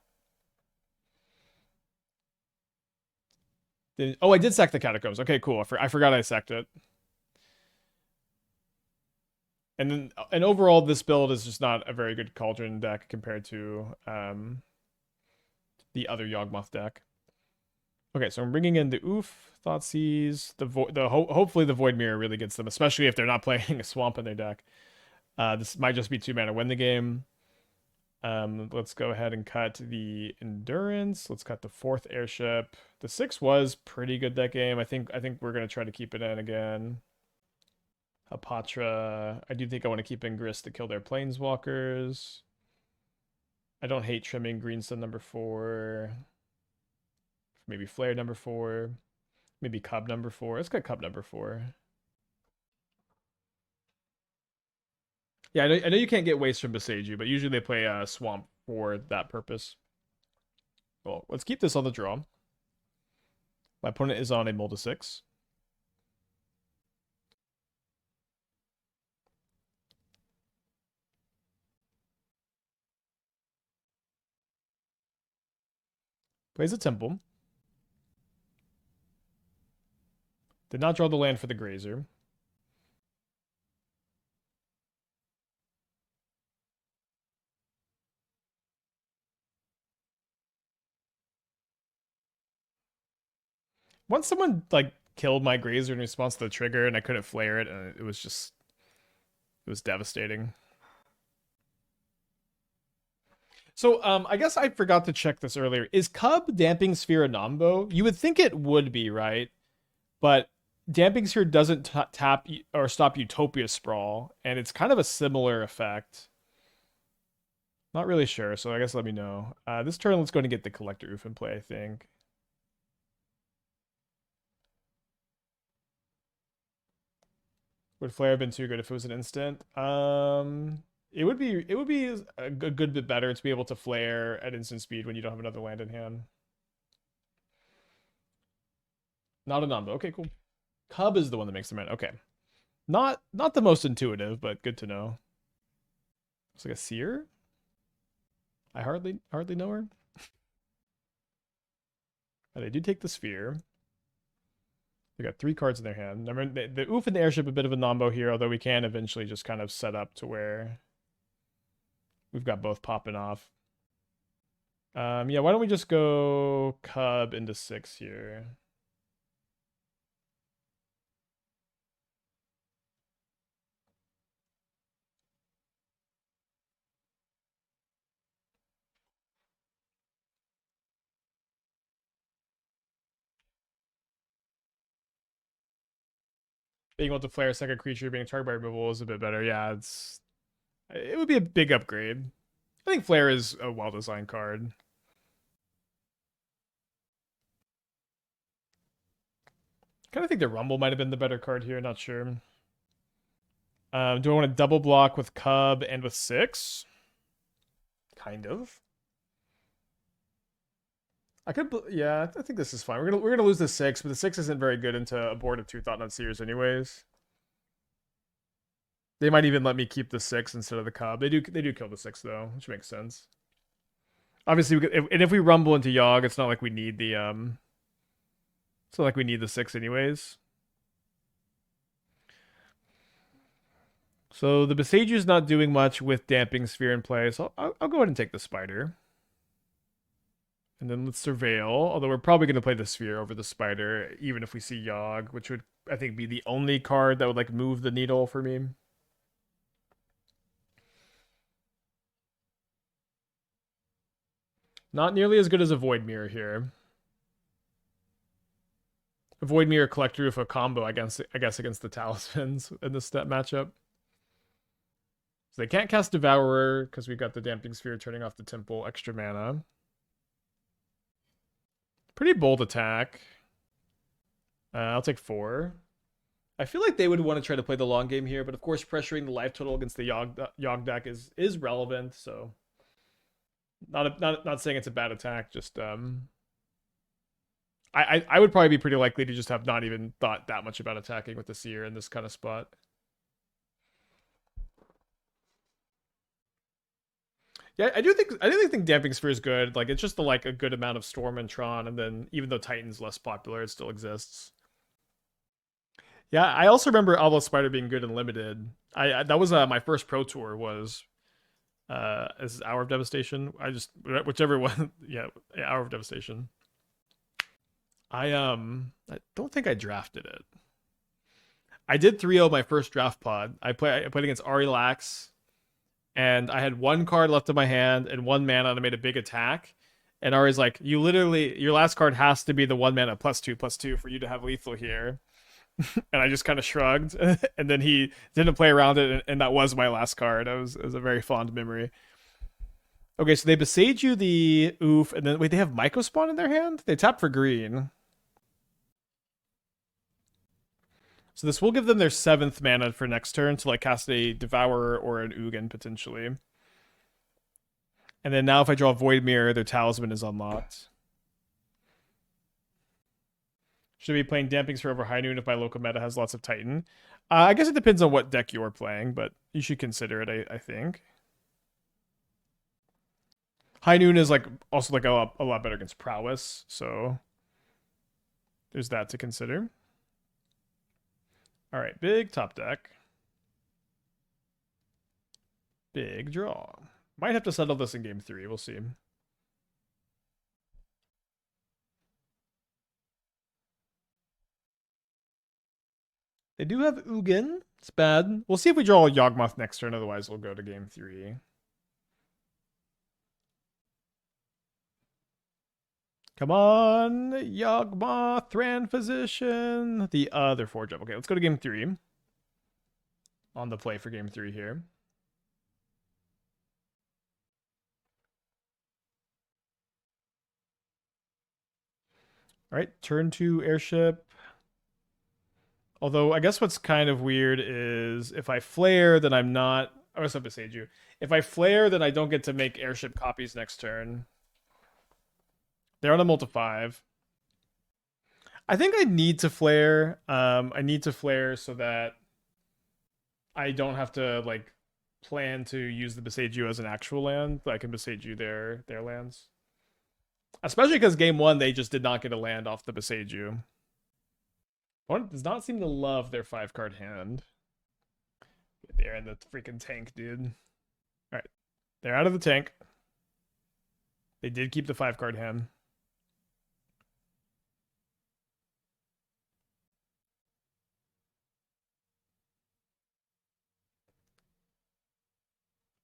Oh, I did sack the Catacombs. Okay, cool. I forgot I sacked it. And overall, this build is just not a very good Cauldron deck compared to the other Yawgmoth deck. Okay, so I'm bringing in the Ouphe, Thoughtseize, hopefully the Void Mirror really gets them, especially if they're not playing a Swamp in their deck. This might just be 2 mana win the game. Let's go ahead and cut the Endurance. Let's cut the 4th Airship. The 6 was pretty good that game. I think we're gonna try to keep it in again. Hapatra. I do think I want to keep in Grist to kill their Planeswalkers. I don't hate trimming Green Sun number 4. Maybe Flare number 4. Maybe Cub number 4. Let's get Cub number 4. Yeah, I know you can't get Waste from Boseiju, but usually they play Swamp for that purpose. Well, let's keep this on the draw. My opponent is on a Mold of 6. Plays a Temple. Did not draw the land for the Grazer. Once someone like killed my Grazer in response to the trigger and I couldn't flare it, and it was devastating. So I guess I forgot to check this earlier. Is Cub Damping Sphere a Nombo? You would think it would be, right? But Damping Sphere doesn't tap or stop Utopia Sprawl, and it's kind of a similar effect. Not really sure, so I guess let me know. This turn, let's go and get the Collector Ouphe in play, I think. Would Flare have been too good if it was an instant? It would be a good bit better to be able to flare at instant speed when you don't have another land in hand. Not a Nombo. Okay, cool. Cub is the one that makes the mana. Okay. Not the most intuitive, but good to know. It's like a seer. I hardly know her. Oh, they do take the sphere. They got 3 cards in their hand. I mean, the Ouphe and the Airship a bit of a Nombo here, although we can eventually just kind of set up to where we've got both popping off. Yeah, why don't we just go Cub into 6 here? Being able to flare a second creature being targeted by removal is a bit better. Yeah, it would be a big upgrade. I think Flare is a well-designed card. Kind of think the Rumble might have been the better card here. Not sure. Do I want to double block with Cub and with 6? Kind of. I could, yeah, I think this is fine. We're gonna lose the 6, but the 6 isn't very good into a board of 2 Thought-Knot Seers anyways. They might even let me keep the 6 instead of the Cub. They do kill the 6 though, which makes sense. Obviously, if we rumble into Yawg, it's not like we need the it's not like we need the 6 anyways. So the Boseiju's not doing much with Damping Sphere in play, so I'll go ahead and take the Spider. And then let's Surveil, although we're probably going to play the Sphere over the Spider, even if we see Yawg, which would, I think, be the only card that would, like, move the needle for me. Not nearly as good as a Void Mirror here. A Void Mirror Collector Ouphe combo, I guess, against the Talismans in this step matchup. So they can't cast Devourer, because we've got the Damping Sphere turning off the Temple, extra mana. Pretty bold attack. I'll take 4. I feel like they would want to try to play the long game here, but of course pressuring the life total against the Yawg deck is relevant, so not saying it's a bad attack, just I would probably be pretty likely to just have not even thought that much about attacking with the Seer in this kind of spot. Yeah, I do think Damping Sphere is good. Like it's just a good amount of Storm and Tron, and then even though Titan's less popular, it still exists. Yeah, I also remember Obelisk Spider being good and limited. I that was my first pro tour was is Hour of Devastation. I just whichever one, yeah, Hour of Devastation. I don't think I drafted it. I did 3-0 my first draft pod. I played against Arilax, and I had one card left in my hand and 1 mana, and I made a big attack. And Ari's like, you literally, your last card has to be the 1 mana +2/+2 for you to have lethal here. And I just kind of shrugged, and then he didn't play around it, and that was my last card. It was a very fond memory. Okay, so they Boseiju the Ouphe, and then wait, they have Myco Spawn in their hand? They tap for green. So this will give them their 7th mana for next turn to like cast a Devourer or an Ugin potentially. And then now if I draw Void Mirror, their Talisman is unlocked. Should be playing Damping Sphere over High Noon if my local meta has lots of Titan. I guess it depends on what deck you're playing, but you should consider it, I think. High Noon is like also like a lot better against Prowess, so there's that to consider. All right, big top deck. Big draw. Might have to settle this in game 3. We'll see. They do have Ugin. It's bad. We'll see if we draw a Yawgmoth next turn. Otherwise, we'll go to game 3. Come on, Yawgmoth, Thran Physician. The other 4-drop. Okay, let's go to game 3. On the play for game 3 here. All right, turn 2 Airship. Although I guess what's kind of weird is if I flare, then I'm not. Oh, what's up, Boseiju? If I flare, then I don't get to make Airship copies next turn. They're on a multi-5. I think I need to flare. I need to flare so that I don't have to like plan to use the Boseiju as an actual land. I can Boseiju their lands. Especially because game 1 they just did not get a land off the Boseiju. Opponent does not seem to love their 5-card hand. They're in the freaking tank, dude. Alright. They're out of the tank. They did keep the 5-card hand.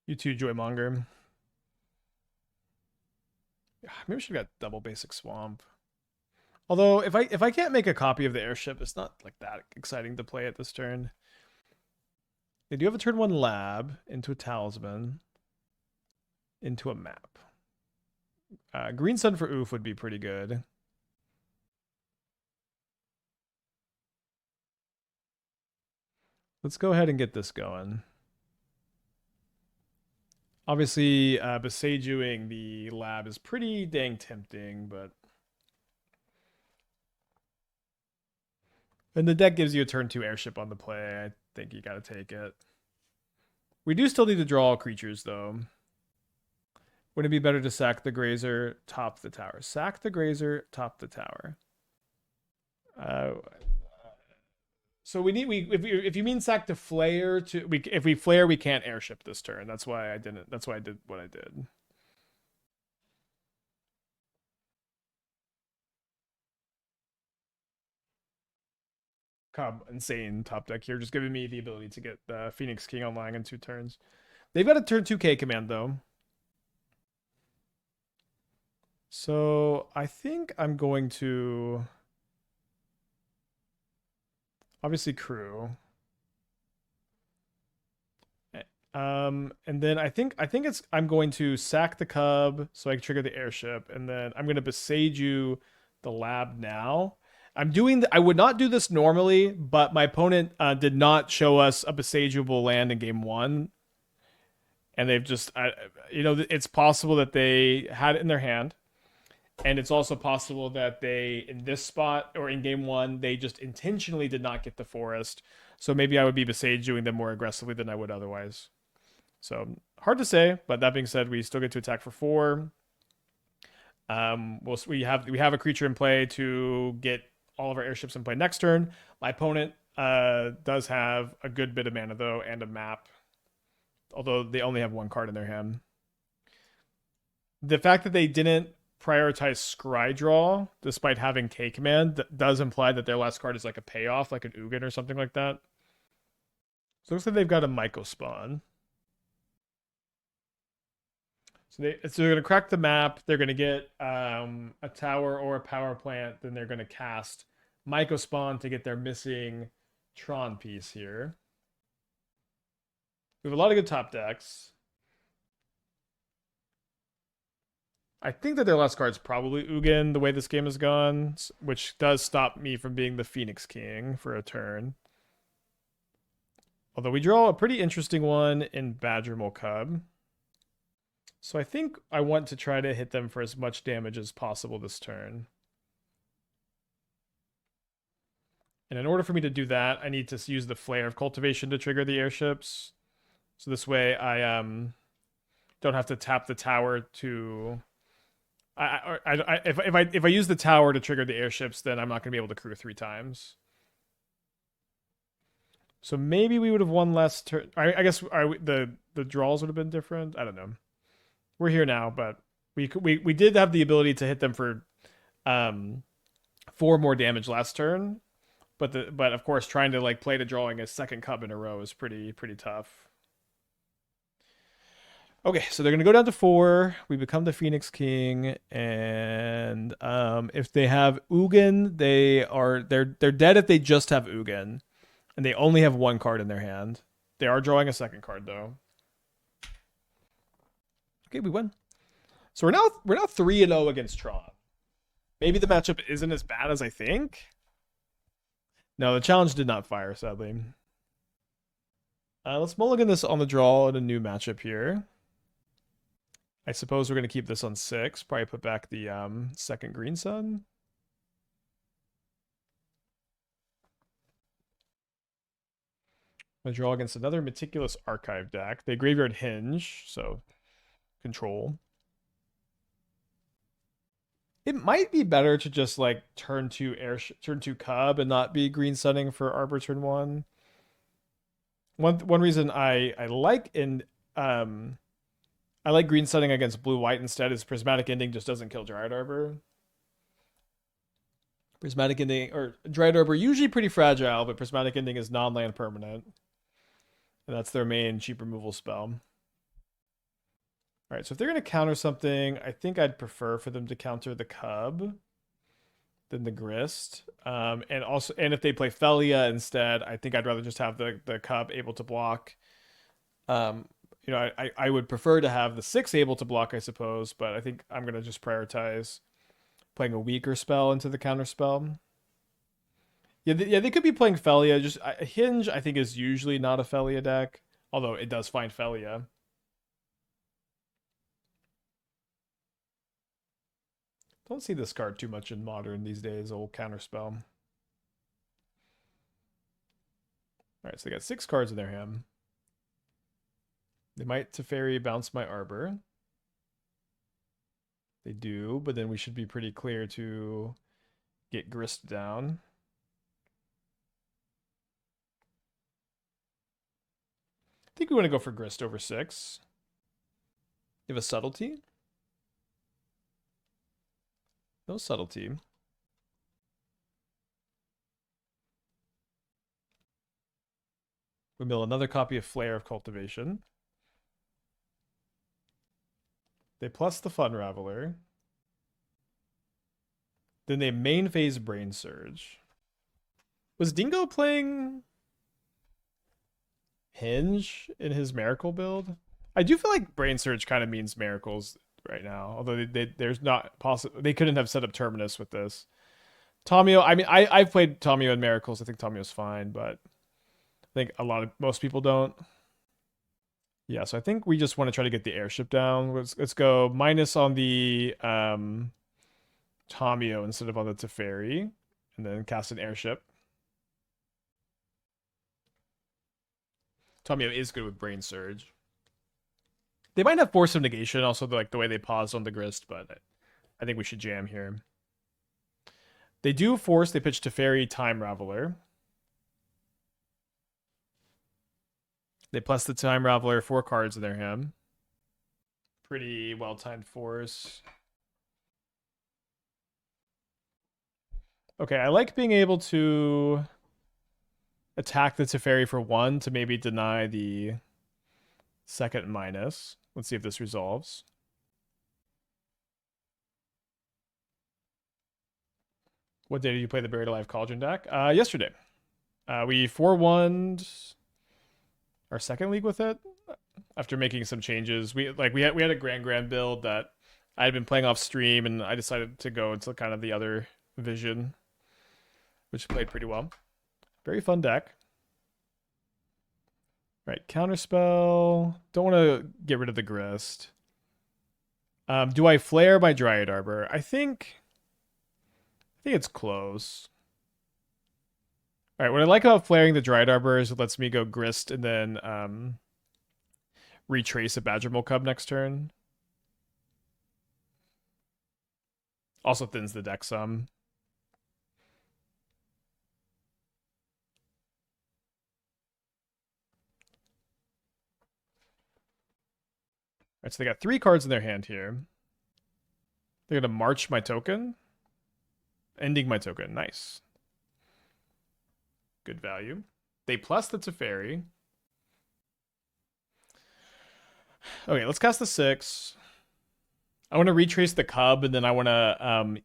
You too, Joymonger. Maybe we should have got double basic swamp. Although if I can't make a copy of the airship, it's not like that exciting to play at this turn. They do have a turn 1 lab into a talisman, into a map. Green Sun for Ouphe would be pretty good. Let's go ahead and get this going. Obviously, Boseijuing the lab is pretty dang tempting, but... And the deck gives you a turn 2 airship on the play. I think you gotta take it. We do still need to draw creatures, though. Wouldn't it be better to sack the Grazer, top the tower? Sack the Grazer, top the tower. So we need if you mean sack to flare to if we flare we can't airship this turn. That's why I didn't. That's why I did what I did. Cub, insane top deck here, just giving me the ability to get the Phoenix King online in 2 turns. They've got a turn 2K command though. So I think I'm going to obviously crew. And then I think I'm going to sack the Cub so I can trigger the airship, and then I'm going to Boseiju the lab now. I would not do this normally, but my opponent did not show us a Boseijuable land in game 1. And they've just, it's possible that they had it in their hand. And it's also possible that they, in this spot or in game 1, they just intentionally did not get the forest. So maybe I would be Boseijuing them more aggressively than I would otherwise. So hard to say, but that being said, we still get to attack for 4. We have a creature in play to get all of our airships in play next turn. My opponent does have a good bit of mana though, and a map, although they only have 1 card in their hand. The fact that they didn't prioritize scry draw despite having K command does imply that their last card is like a payoff, like an Ugin or something like that. So it looks like they've got a Myco spawn. So they're going to crack the map. They're going to get a tower or a power plant. Then they're going to cast Myco Spawn to get their missing Thran piece here. We have a lot of good top decks. I think that their last card's probably Ugin, the way this game has gone, which does stop me from being the Phoenix King for a turn. Although we draw a pretty interesting one in Badgermole Cub. So I think I want to try to hit them for as much damage as possible this turn. And in order for me to do that, I need to use the Flare of Cultivation to trigger the airships. So this way I don't have to tap the tower to... If I use the tower to trigger the airships, then I'm not going to be able to crew 3 times. So maybe we would have won less turn. I guess the draws would have been different. I don't know. We're here now, but we did have the ability to hit them for 4 more damage last turn, but of course trying to like play to drawing a second Cub in a row is pretty tough. Okay, so they're gonna go down to 4. We become the Phoenix King, and if they have Ugin, they're dead if they just have Ugin, and they only have 1 card in their hand. They are drawing a second card though. Okay, we win. So we're now 3-0 against Thran. Maybe the matchup isn't as bad as I think. No, the challenge did not fire, sadly. Let's mulligan this on the draw in a new matchup here. I suppose we're going to keep this on 6. Probably put back the second Green Sun. I'm going to draw against another Meticulous Archive deck. They Graveyard Hinge, so control. It might be better to just like turn 2 Cub and not be green sunning for Arbor turn 1. One reason I like green sunning against blue white instead is Prismatic Ending just doesn't kill Dryad Arbor. Prismatic Ending or Dryad Arbor usually pretty fragile, but Prismatic Ending is non-land permanent. And that's their main cheap removal spell. Alright, so if they're going to counter something, I think I'd prefer for them to counter the Cub. than the Grist. And if they play Felia instead, I think I'd rather just have the Cub able to block. Um, I would prefer to have the 6 able to block, I suppose, but I think I'm gonna just prioritize playing a weaker spell into the counter spell. Yeah, they could be playing Felia. Just Hinge, I think, is usually not a Felia deck, although it does find Felia. Don't see this card too much in Modern these days, old counterspell. Alright, so they got 6 cards in their hand. They might Teferi bounce my Arbor. They do, but then we should be pretty clear to get Grist down. I think we want to go for Grist over 6. You have a Subtlety? No Subtlety. We mill another copy of Flare of Cultivation. They plus the Fun Raveler. Then they main phase Brain Surge. Was Dingo playing Hinge in his Miracle build? I do feel like Brain Surge kind of means miracles right now, although there's not possible. They couldn't have set up Terminus with this. Tomio, I mean, I've played Tomio in Miracles. I think Tomio's fine, but I think most people don't. Yeah, so I think we just want to try to get the Airship down. Let's go minus on the Tomio instead of on the Teferi, and then cast an Airship. Tomio is good with Brain Surge. They might have Force of Negation, also like the way they paused on the Grist, but I think we should jam here. They do force, they pitch Teferi Time Raveler. They plus the Time Raveler, 4 cards in their hand. Pretty well-timed force. Okay, I like being able to attack the Teferi for 1 to maybe deny the second minus. Let's see if this resolves. What day did you play the Buried Alive Cauldron deck? Yesterday. We 4-1'd our second league with it after making some changes. We had a grand build that I had been playing off stream, and I decided to go into kind of the other vision, which played pretty well. Very fun deck. Right, counterspell. Don't want to get rid of the Grist. Do I flare my Dryad Arbor? I think it's close. All right, what I like about flaring the Dryad Arbor is it lets me go Grist and then retrace a Badgermole Cub next turn. Also thins the deck some. All right, so they got 3 cards in their hand here. They're going to march my token. Ending my token. Nice. Good value. They plus the Teferi. Okay, let's cast the 6. I want to retrace the Cub, and then I want to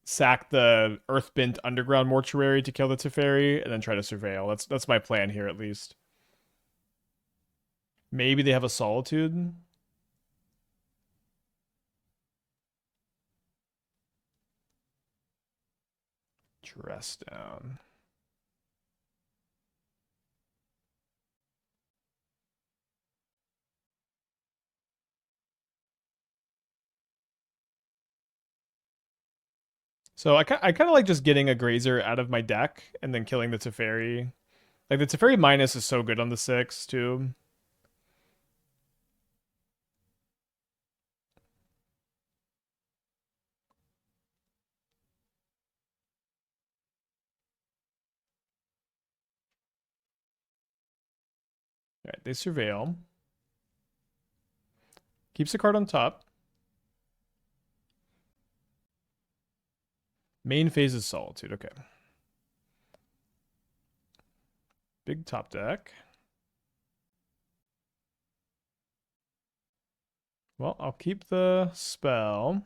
sack the Earthbent Underground Mortuary to kill the Teferi, and then try to surveil. That's my plan here, at least. Maybe they have a Solitude. Dress down. So I kind of like just getting a Grazer out of my deck and then killing the Teferi. Like the Teferi minus is so good on the 6 too. All right, they surveil. Keeps the card on top. Main phase is Solitude. Okay. Big top deck. Well, I'll keep the spell.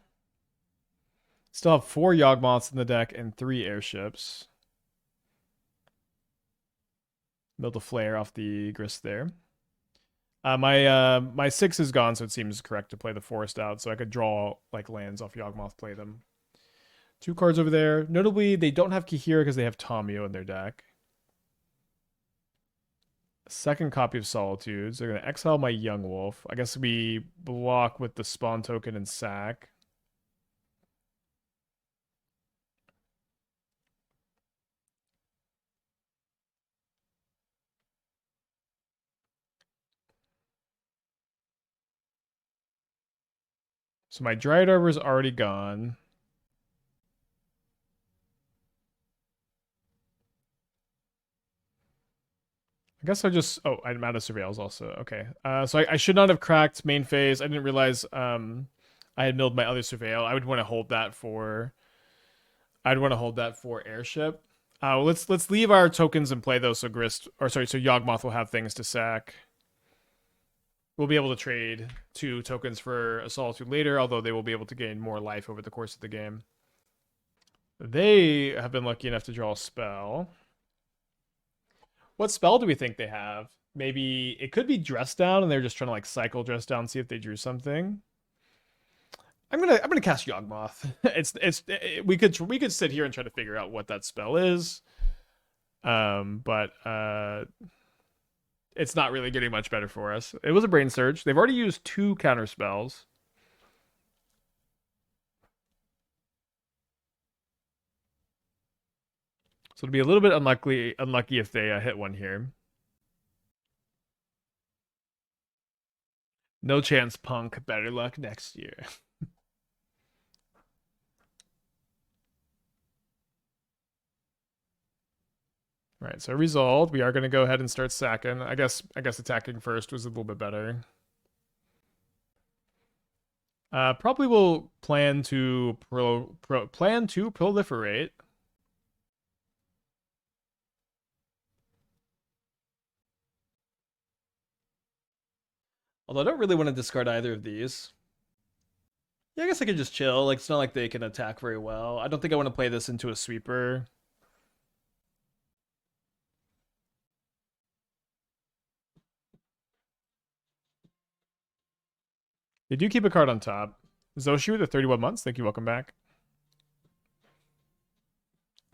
Still have 4 Yawgmoths in the deck and 3 airships. Build a flare off the Grist there. My 6 is gone, so it seems correct to play the forest out, so I could draw like lands off Yawgmoth, play them. 2 cards over there. Notably, they don't have Kihira because they have Tamio in their deck. Second copy of Solitudes. They're going to exile my Yawgmoth. I guess we block with the spawn token and sack. So my Dryad Arbor is already gone. I guess I just... Oh, I'm out of Surveils also. Okay. So I should not have cracked main phase. I didn't realize I had milled my other Surveil. I would want to hold that for... I'd want to hold that for Airship. Let's leave our tokens and play those so Grist... Or sorry, so Yawgmoth will have things to sack. We'll be able to trade 2 tokens for a Solitude later, although they will be able to gain more life over the course of the game. They have been lucky enough to draw a spell. What spell do we think they have? Maybe it could be Dress Down, and they're just trying to like cycle Dress Down, see if they drew something. I'm gonna cast Yawgmoth. We could sit here and try to figure out what that spell is, but it's not really getting much better for us. It was a brain surge. They've already used 2 counter spells. So it'll be a little bit unlucky if they hit one here. No chance, Punk. Better luck next year. Right, so resolved. We are going to go ahead and start sacking. I guess attacking first was a little bit better. Probably will plan to proliferate. Although I don't really want to discard either of these. Yeah, I guess I could just chill. Like, it's not like they can attack very well. I don't think I want to play this into a sweeper. They do keep a card on top. Zoshu, the 31 months. Thank you. Welcome back.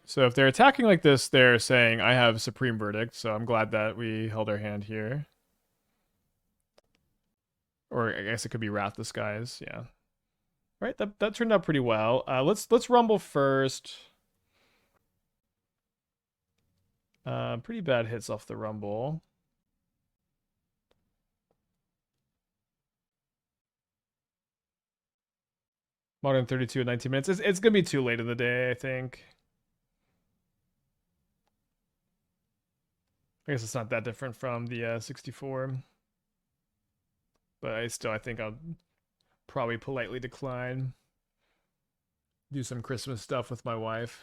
So if they're attacking like this, they're saying, I have Supreme Verdict. So I'm glad that we held our hand here. Or I guess it could be Wrath Disguise. Yeah. Right, that turned out pretty well. Let's rumble first. Pretty bad hits off the rumble. Modern 32 in 19 minutes. It's gonna be too late in the day, I think. I guess it's not that different from the 64. But I think I'll probably politely decline. Do some Christmas stuff with my wife.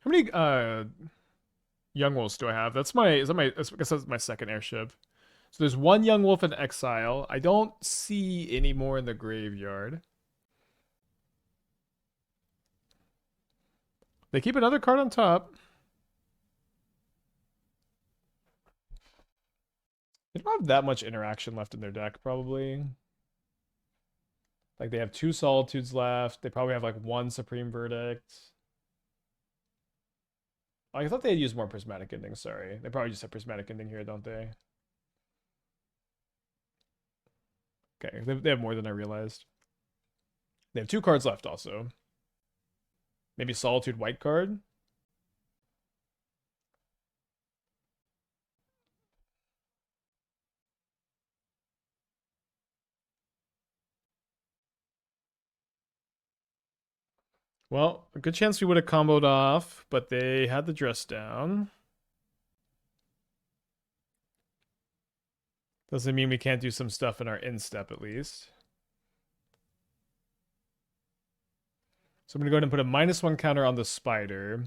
How many young wolves do I have? I guess that's my second airship. So there's 1 young wolf in exile. I don't see any more in the graveyard. They keep another card on top. They don't have that much interaction left in their deck, probably. Like, they have 2 Solitudes left. They probably have, like, 1 Supreme Verdict. Oh, I thought they had used more Prismatic Ending, sorry. They probably just have Prismatic Ending here, don't they? Okay, they have more than I realized. They have 2 cards left, also. Maybe Solitude white card? Well, a good chance we would have comboed off, but they had the Dress Down. Doesn't mean we can't do some stuff in our instep, at least. So I'm going to go ahead and put a -1 counter on the Spider.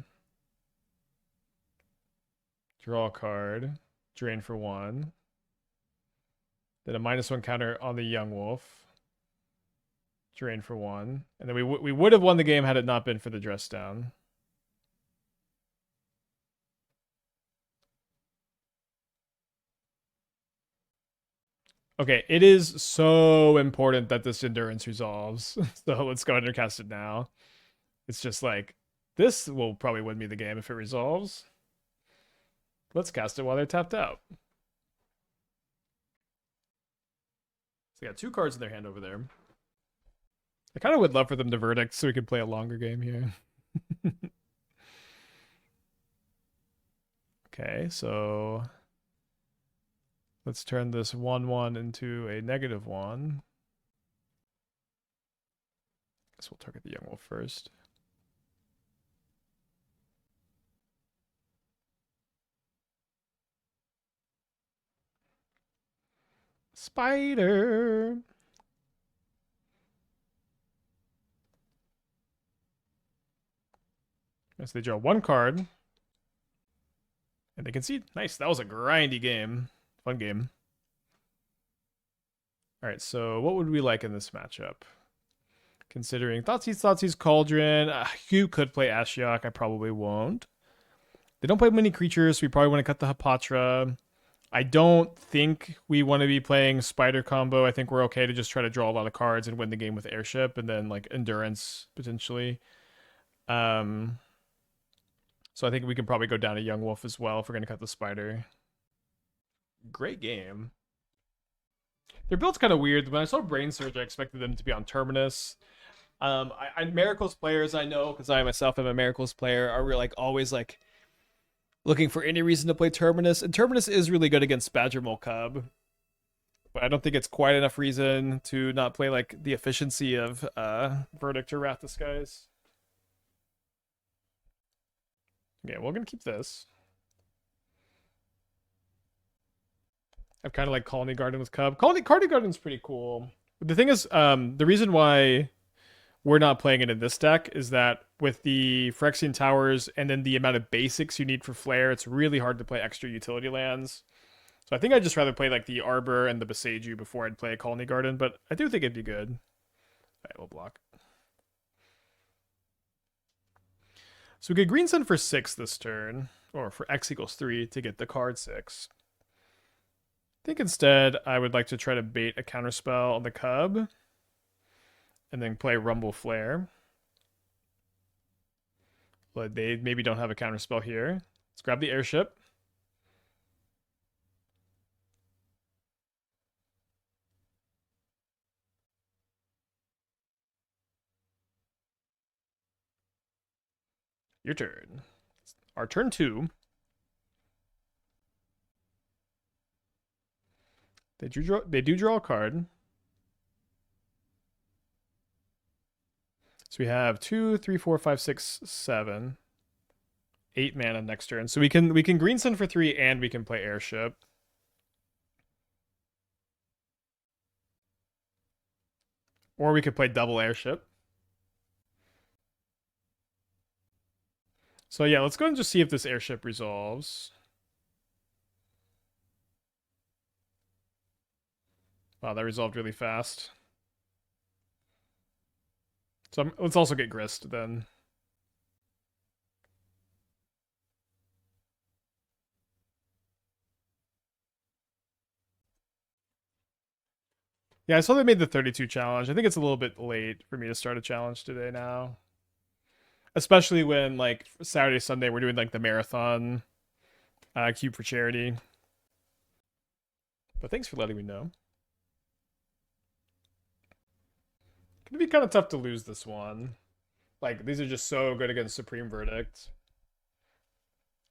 Draw a card. Drain for 1. Then a -1 counter on the Yawgmoth. Drain for 1. And then we would have won the game had it not been for the dress down. Okay, it is so important that this endurance resolves. So let's go ahead and cast it now. It's just like, this will probably win me the game if it resolves. Let's cast it while they're tapped out. So they got 2 cards in their hand over there. I kind of would love for them to verdict so we could play a longer game here. Okay, so let's turn this 1/1 into a -1. Guess we'll target the Yawgmoth first. Spider. So they draw 1 card. And they concede. Nice. That was a grindy game. Fun game. Alright, so what would we like in this matchup? Considering Thoughtseize, Cauldron. You could play Ashiok. I probably won't. They don't play many creatures. So we probably want to cut the Hapatra. I don't think we want to be playing Spider combo. I think we're okay to just try to draw a lot of cards and win the game with Airship and then like Endurance potentially. So I think we can probably go down to Yawgmoth as well if we're going to cut the Spider. Great game. Their build's kind of weird. When I saw Brain Surge, I expected them to be on Terminus. Miracles players I know, because I myself am a Miracles player, are like always like looking for any reason to play Terminus. And Terminus is really good against Badgermole Cub. But I don't think it's quite enough reason to not play like the efficiency of Verdict or Wrath Disguise. Okay, we're gonna keep this. I've kind of like Colony Garden with Cub. Colony Garden's pretty cool. But the thing is, the reason why we're not playing it in this deck is that with the Phyrexian Towers and then the amount of basics you need for Flare, it's really hard to play extra utility lands. So I think I'd just rather play like the Arbor and the Boseiju before I'd play a Colony Garden, but I do think it'd be good. Alright, we'll block. So we get Green Sun for 6 this turn, or for X equals 3 to get the card 6. I think instead I would like to try to bait a counterspell on the Cub, and then play Rumble Flare. But they maybe don't have a counterspell here. Let's grab the Airship. Your turn. Our turn 2. They do draw a card. So we have 2, 3, 4, 5, 6, 7. 8 mana next turn. So we can Green Sun for 3 and we can play Airship. Or we could play double Airship. So yeah, let's go and just see if this Airship resolves. Wow, that resolved really fast. So let's also get Grist then. Yeah, I saw they made the 32 challenge. I think it's a little bit late for me to start a challenge today now. Especially when, like, Saturday, Sunday, we're doing, like, the marathon Cube for Charity. But thanks for letting me know. Gonna be kind of tough to lose this one. Like, these are just so good against Supreme Verdict.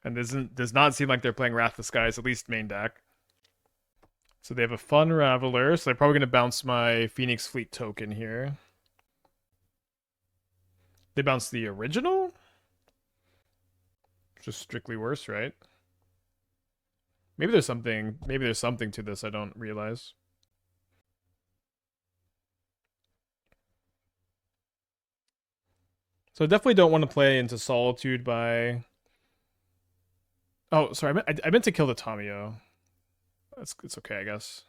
And does not seem like they're playing Wrath the Skies, at least main deck. So they have a Fun Raveler, so they're probably going to bounce my Phoenix Fleet token here. They bounce the original? Just strictly worse, right? Maybe there's something to this I don't realize. So I definitely don't want to play into Solitude by Oh, sorry. I meant to kill the Tamiyo. It's okay, I guess.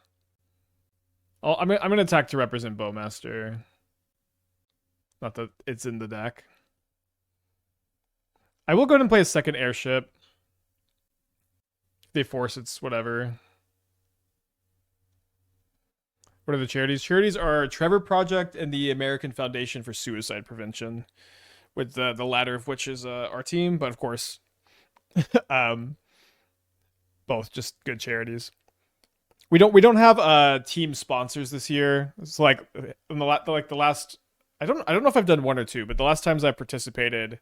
Oh, I'm gonna attack to represent Bowmaster. Not that it's in the deck. I will go ahead and play a second Airship. If they force, it's whatever. What are the charities? Charities are Trevor Project and the American Foundation for Suicide Prevention, with the latter of which is our team, but of course, um, both just good charities. We don't have team sponsors this year. It's like in the last. I don't know if I've done one or two, but the last times I participated,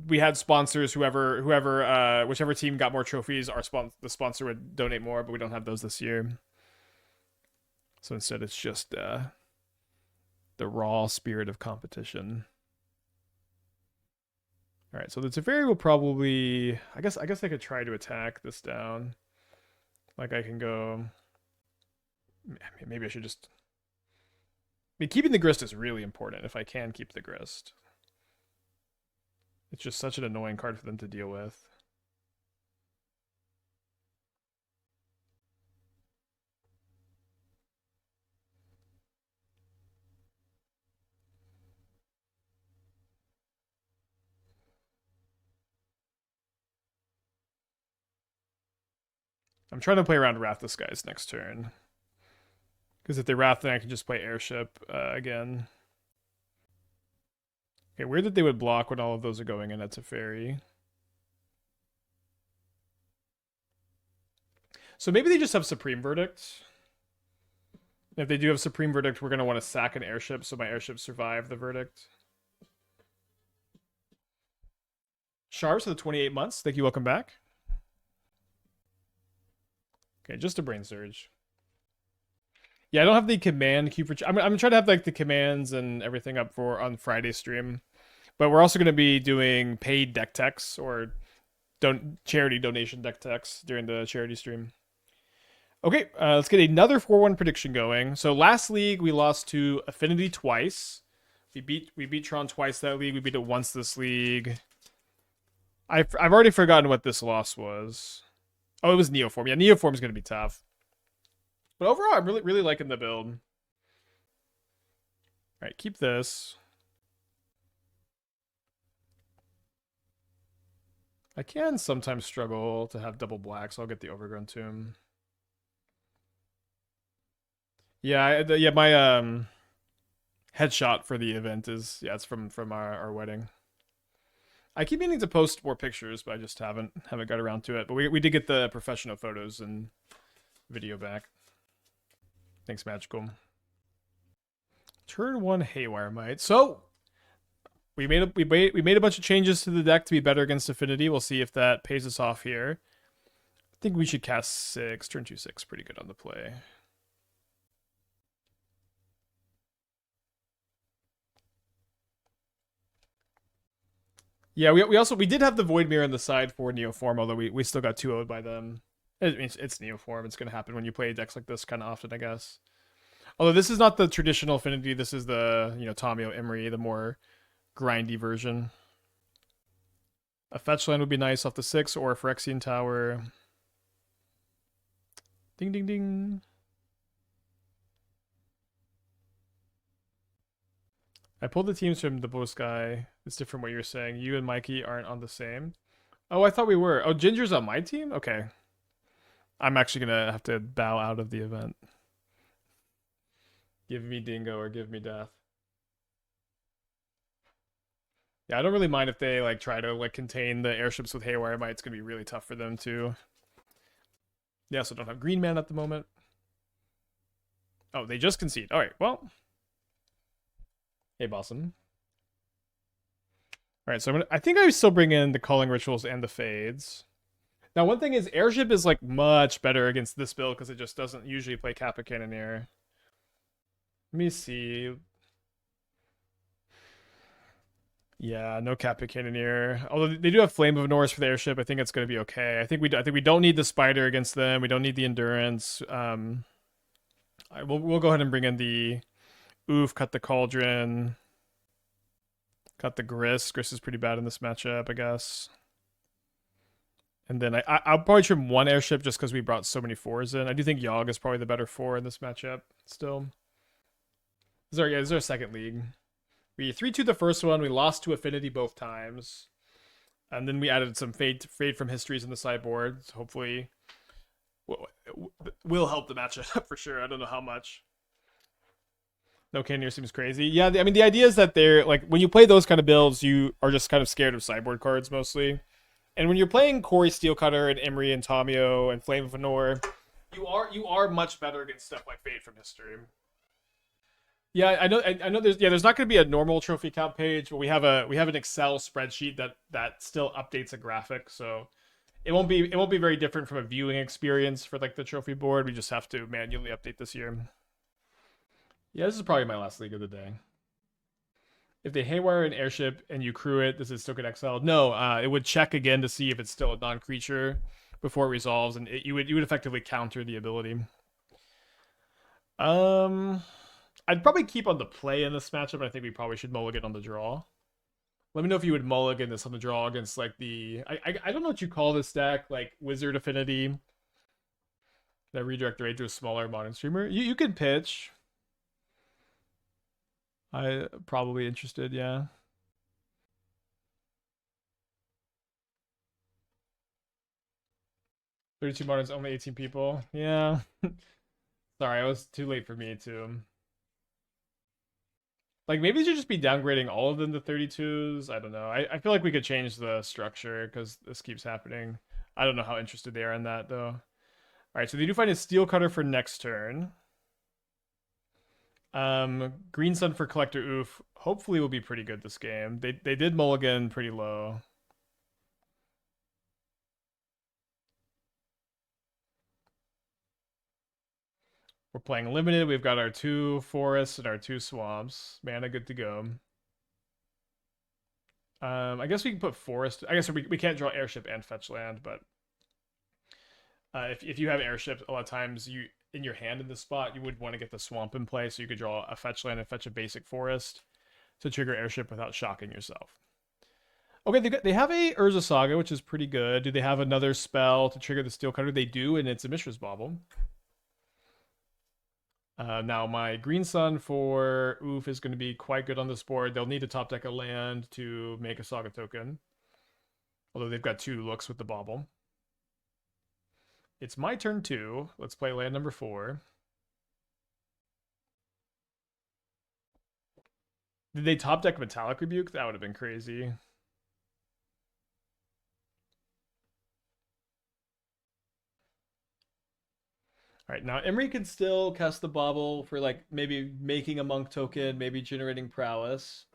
we had sponsors. Whichever team got more trophies, the sponsor would donate more, but we don't have those this year. So instead, it's just the raw spirit of competition. All right, so the Teferi will probably. I guess I could try to attack this down. Like I can go. Maybe I should just. I mean, keeping the Grist is really important if I can keep the Grist. It's just such an annoying card for them to deal with. I'm trying to play around Wrath Disguise next turn. Because if they Wrath, then I can just play Airship again. Okay, weird that they would block when all of those are going in. That's a fairy. So maybe they just have Supreme Verdict. If they do have Supreme Verdict, we're going to want to sack an Airship so my Airship survive the Verdict. Sharps for the 28 months. Thank you. Welcome back. Okay, just a Brain Surge. Yeah, I don't have the command queue for. I'm gonna try to have like the commands and everything up for on Friday stream, but we're also gonna be doing paid deck techs or charity donation deck techs during the charity stream. Okay, let's get another 4-1 prediction going. So last league we lost to Affinity twice. We beat Tron twice that league. We beat it once this league. I've already forgotten what this loss was. Oh, it was Neoform. Yeah, Neoform's gonna be tough. But overall, I'm really liking the build. All right, keep this. I can sometimes struggle to have double black, so I'll get the Overgrown Tomb. Yeah, my headshot for the event is it's from our wedding. I keep meaning to post more pictures, but I just haven't got around to it. But we did get the professional photos and video back. Thanks, Magical. Turn 1 Haywire Might. So we made a bunch of changes to the deck to be better against Affinity. We'll see if that pays us off here. I think we should cast 6. Turn 2/6. Pretty good on the play. Yeah, we did have the Void Mirror on the side for Neoform, although we still got 2-0'd by them. It's Neoform. It's gonna happen when you play decks like this kind of often, I guess. Although this is not the traditional Affinity, this is the Tamiyo Emery, the more grindy version. A fetch land would be nice off the 6 or a Phyrexian Tower. Ding ding ding. I pulled the teams from the Blue Sky. It's different what you're saying. You and Mikey aren't on the same. Oh, I thought we were. Oh, Ginger's on my team? Okay. I'm actually going to have to bow out of the event. Give me Dingo or give me death. Yeah, I don't really mind if they try to contain the airships with Haywire Might. It's going to be really tough for them too. They also don't have green man at the moment. Oh, they just concede. All right, well. Hey, Bossum. All right, so I think I still bring in the Culling Rituals and the Fades. Now, one thing is, Airship is much better against this build because it just doesn't usually play Kappa Cannoneer. Let me see. Yeah, no Kappa Cannoneer. Although they do have Flame of Norse for the Airship, I think it's going to be okay. I think we don't need the Spider against them. We don't need the Endurance. We'll go ahead and bring in the Ouphe, cut the Cauldron, cut the Grist. Grist is pretty bad in this matchup, I guess. And then I'll probably trim one airship just because we brought so many fours in. I do think Yawg is probably the better four in this matchup still. This is our second league. We 3-2 the first one. We lost to Affinity both times. And then we added some Fade from Histories in the sideboard. So hopefully will help the matchup for sure. I don't know how much. No Cannoneer seems crazy. Yeah, I mean, the idea is that they're like, when you play those kind of builds, you are just kind of scared of sideboard cards mostly. And when you're playing Corey Steelcutter and Emery and Tomio and Flame of Honor, you are much better against stuff like Fade from History. Yeah, I know. There's not going to be a normal trophy count page, but we have an Excel spreadsheet that still updates a graphic, so it won't be very different from a viewing experience for like the trophy board. We just have to manually update this year. Yeah, this is probably my last league of the day. If they haywire an airship and you crew it, does it still get exiled? No, it would check again to see if it's still a non-creature before it resolves, and you would effectively counter the ability. I'd probably keep on the play in this matchup, but I think we probably should mulligan on the draw. Let me know if you would mulligan this on the draw against like the I don't know what you call this deck, like Wizard Affinity. That redirect the rate to a smaller modern streamer. You could pitch. I probably interested, yeah. $32 moderns, only 18 people. Yeah. Sorry, it was too late for me to. Like, maybe you should just be downgrading all of them to 32s. I don't know. I feel like we could change the structure because this keeps happening. I don't know how interested they are in that, though. All right, so they do find a Steel Cutter for next turn. Green Sun for Collector Ouphe. Hopefully will be pretty good this game. They did mulligan pretty low. We're playing limited. We've got our 2 forests and our 2 swamps. Mana good to go. I guess we can put forest. I guess we can't draw airship and fetch land, but if you have airship, a lot of times you in your hand in this spot, you would want to get the swamp in play, so you could draw a fetch land and fetch a basic forest to trigger airship without shocking yourself. Okay, they have a Urza Saga, which is pretty good. Do they have another spell to trigger the Steel Cutter? They do, and it's a Mishra's Bauble. Now, my Green Sun for Ouphe is going to be quite good on this board. They'll need to top deck a land to make a Saga token. Although they've got 2 looks with the Bauble. It's my turn 2. Let's play land number 4. Did they top deck Metallic Rebuke? That would have been crazy. All right, now Emery can still cast the Bauble for like maybe making a Monk token, maybe generating Prowess.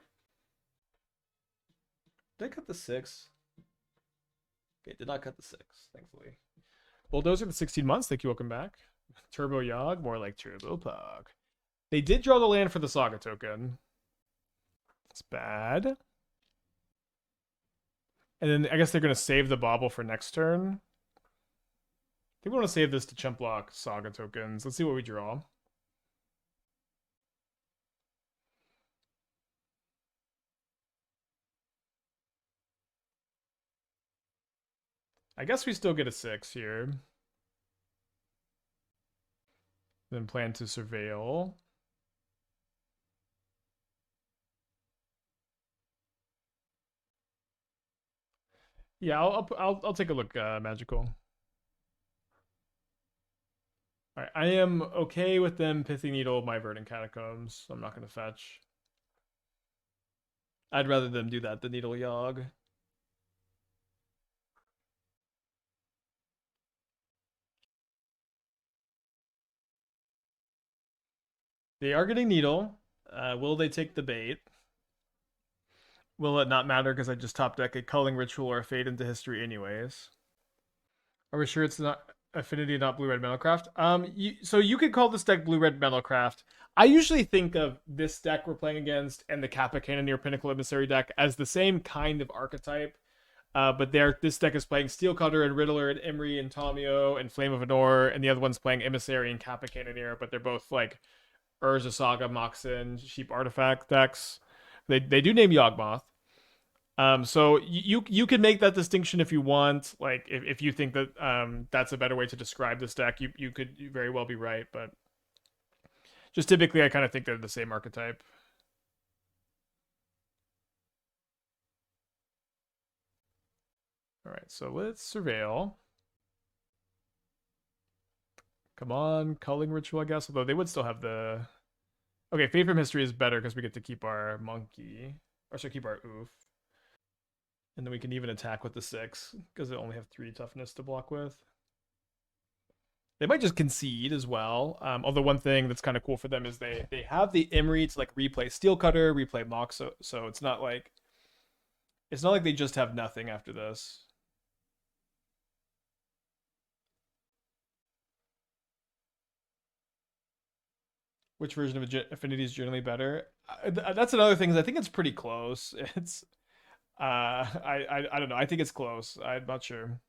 Did I cut the 6? Okay, did not cut the 6, thankfully. Bulldozer the 16 months. Thank you. Welcome back. Turbo Yawg, more like Turbo Pog. They did draw the land for the Saga token. It's bad. And then I guess they're going to save the Bauble for next turn. I think we want to save this to chump block Saga tokens. Let's see what we draw. I guess we still get a 6 here. Then plan to surveil. Yeah, I'll take a look, Magical. All right, I am okay with them Pithy Needle my Verdant Catacombs. I'm not going to fetch. I'd rather them do that than Needle Yawg. They are getting Needle. Will they take the bait? Will it not matter because I just top deck a Culling Ritual or a Fade into History anyways? Are we sure it's not Affinity, not Blue-Red Metalcraft? So you could call this deck Blue-Red Metalcraft. I usually think of this deck we're playing against and the Kappa Cannoneer Pinnacle Emissary deck as the same kind of archetype. But this deck is playing Steel Cutter and Riddler and Emery and Tomio and Flame of Honor, and the other one's playing Emissary and Kappa Cannoneer, but they're both like Urza Saga, Moxen, Sheep Artifact decks. They do name Yawgmoth. So you can make that distinction if you want. Like if you think that that's a better way to describe this deck, you could very well be right. But just typically, I kind of think they're the same archetype. All right, so let's surveil. Come on, Culling Ritual, I guess. Although they would still have the. Okay, Fate from History is better because we get to keep our monkey, or should keep our Ouphe, and then we can even attack with the 6 because they only have 3 toughness to block with. They might just concede as well. Although one thing that's kind of cool for them is they have the Imri to like replay Steel Cutter, replay Mock, so it's not like they just have nothing after this. Which version of Affinity is generally better? That's another thing. Is I think it's pretty close. It's I don't know. I think it's close. I'm not sure.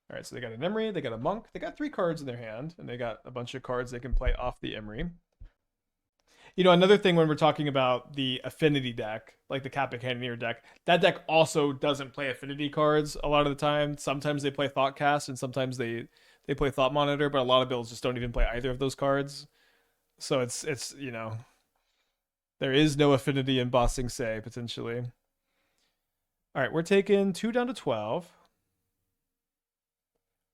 All right, so they got an Emery, they got a Monk, they got 3 cards in their hand, and they got a bunch of cards they can play off the Emery. You know, another thing when we're talking about the affinity deck, like the Kappa Cannoneer deck, that deck also doesn't play affinity cards a lot of the time. Sometimes they play Thoughtcast, and sometimes they play Thought Monitor, but a lot of builds just don't even play either of those cards. So it's you know, there is no affinity in Ba Sing Se potentially. All right, we're taking 2 down to 12.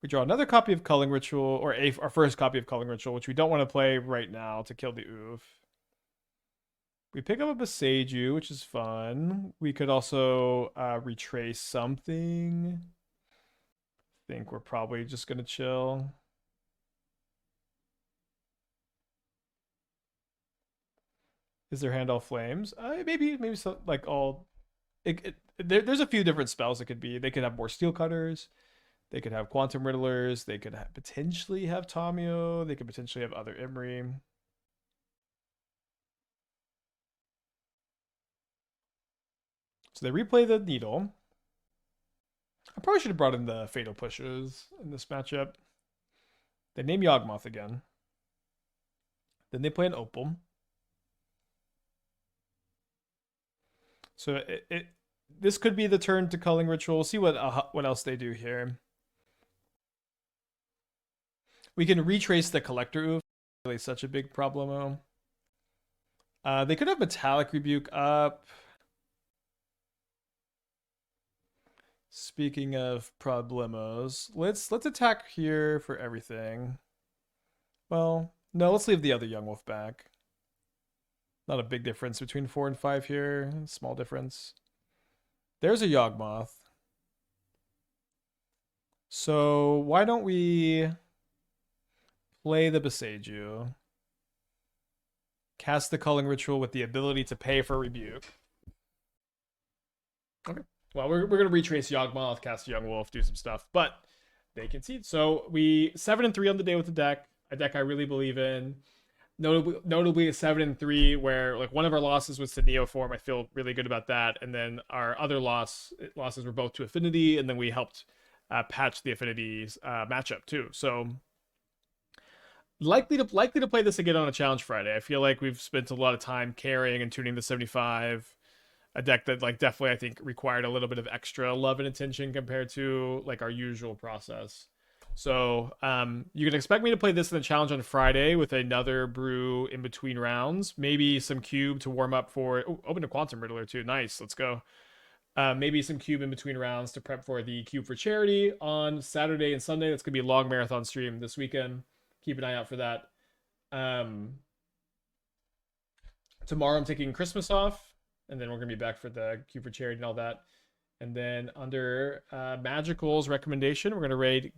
We draw another copy of Culling Ritual, or our first copy of Culling Ritual, which we don't want to play right now to kill the Ouphe. We pick up a Boseiju, which is fun. We could also retrace something. I think we're probably just going to chill. Is their hand all flames? Maybe so, like all. There's a few different spells it could be. They could have more Steel Cutters. They could have Quantum Riddlers. They could potentially have Tamio. They could potentially have other Imri. So they replay the Needle. I probably should have brought in the Fatal Pushes in this matchup. They name Yawgmoth again. Then they play an Opal. So this could be the turn to Culling Ritual. We'll see what else they do here. We can retrace the Collector Ouphe. Really such a big problemo. They could have Metallic Rebuke up. Speaking of problemos, let's attack here for everything. Well, no, let's leave the other Young Wolf back. Not a big difference between 4 and 5 here. Small difference. There's a Yawgmoth. So why don't we play the Boseiju? Cast the Culling Ritual with the ability to pay for Rebuke. Okay. Well, we're going to retrace Yawgmoth, cast Young Wolf, do some stuff, but they concede. So we 7-3 on the day with the deck, a deck I really believe in. Notably a 7-3 where like one of our losses was to Neoform. I feel really good about that. And then our other losses were both to Affinity, and then we helped patch the Affinities matchup too. So likely to play this again on a Challenge Friday. I feel like we've spent a lot of time carrying and tuning the 75. A deck that like definitely I think required a little bit of extra love and attention compared to like our usual process. So you can expect me to play this in the challenge on Friday with another brew in between rounds. Maybe some cube to warm up for. Open a Quantum Riddler too. Nice. Let's go. Maybe some cube in between rounds to prep for the Cube for Charity on Saturday and Sunday. That's gonna be a long marathon stream this weekend. Keep an eye out for that. Tomorrow I'm taking Christmas off, and then we're gonna be back for the Cube for Charity and all that. And then under Magical's recommendation, we're gonna raid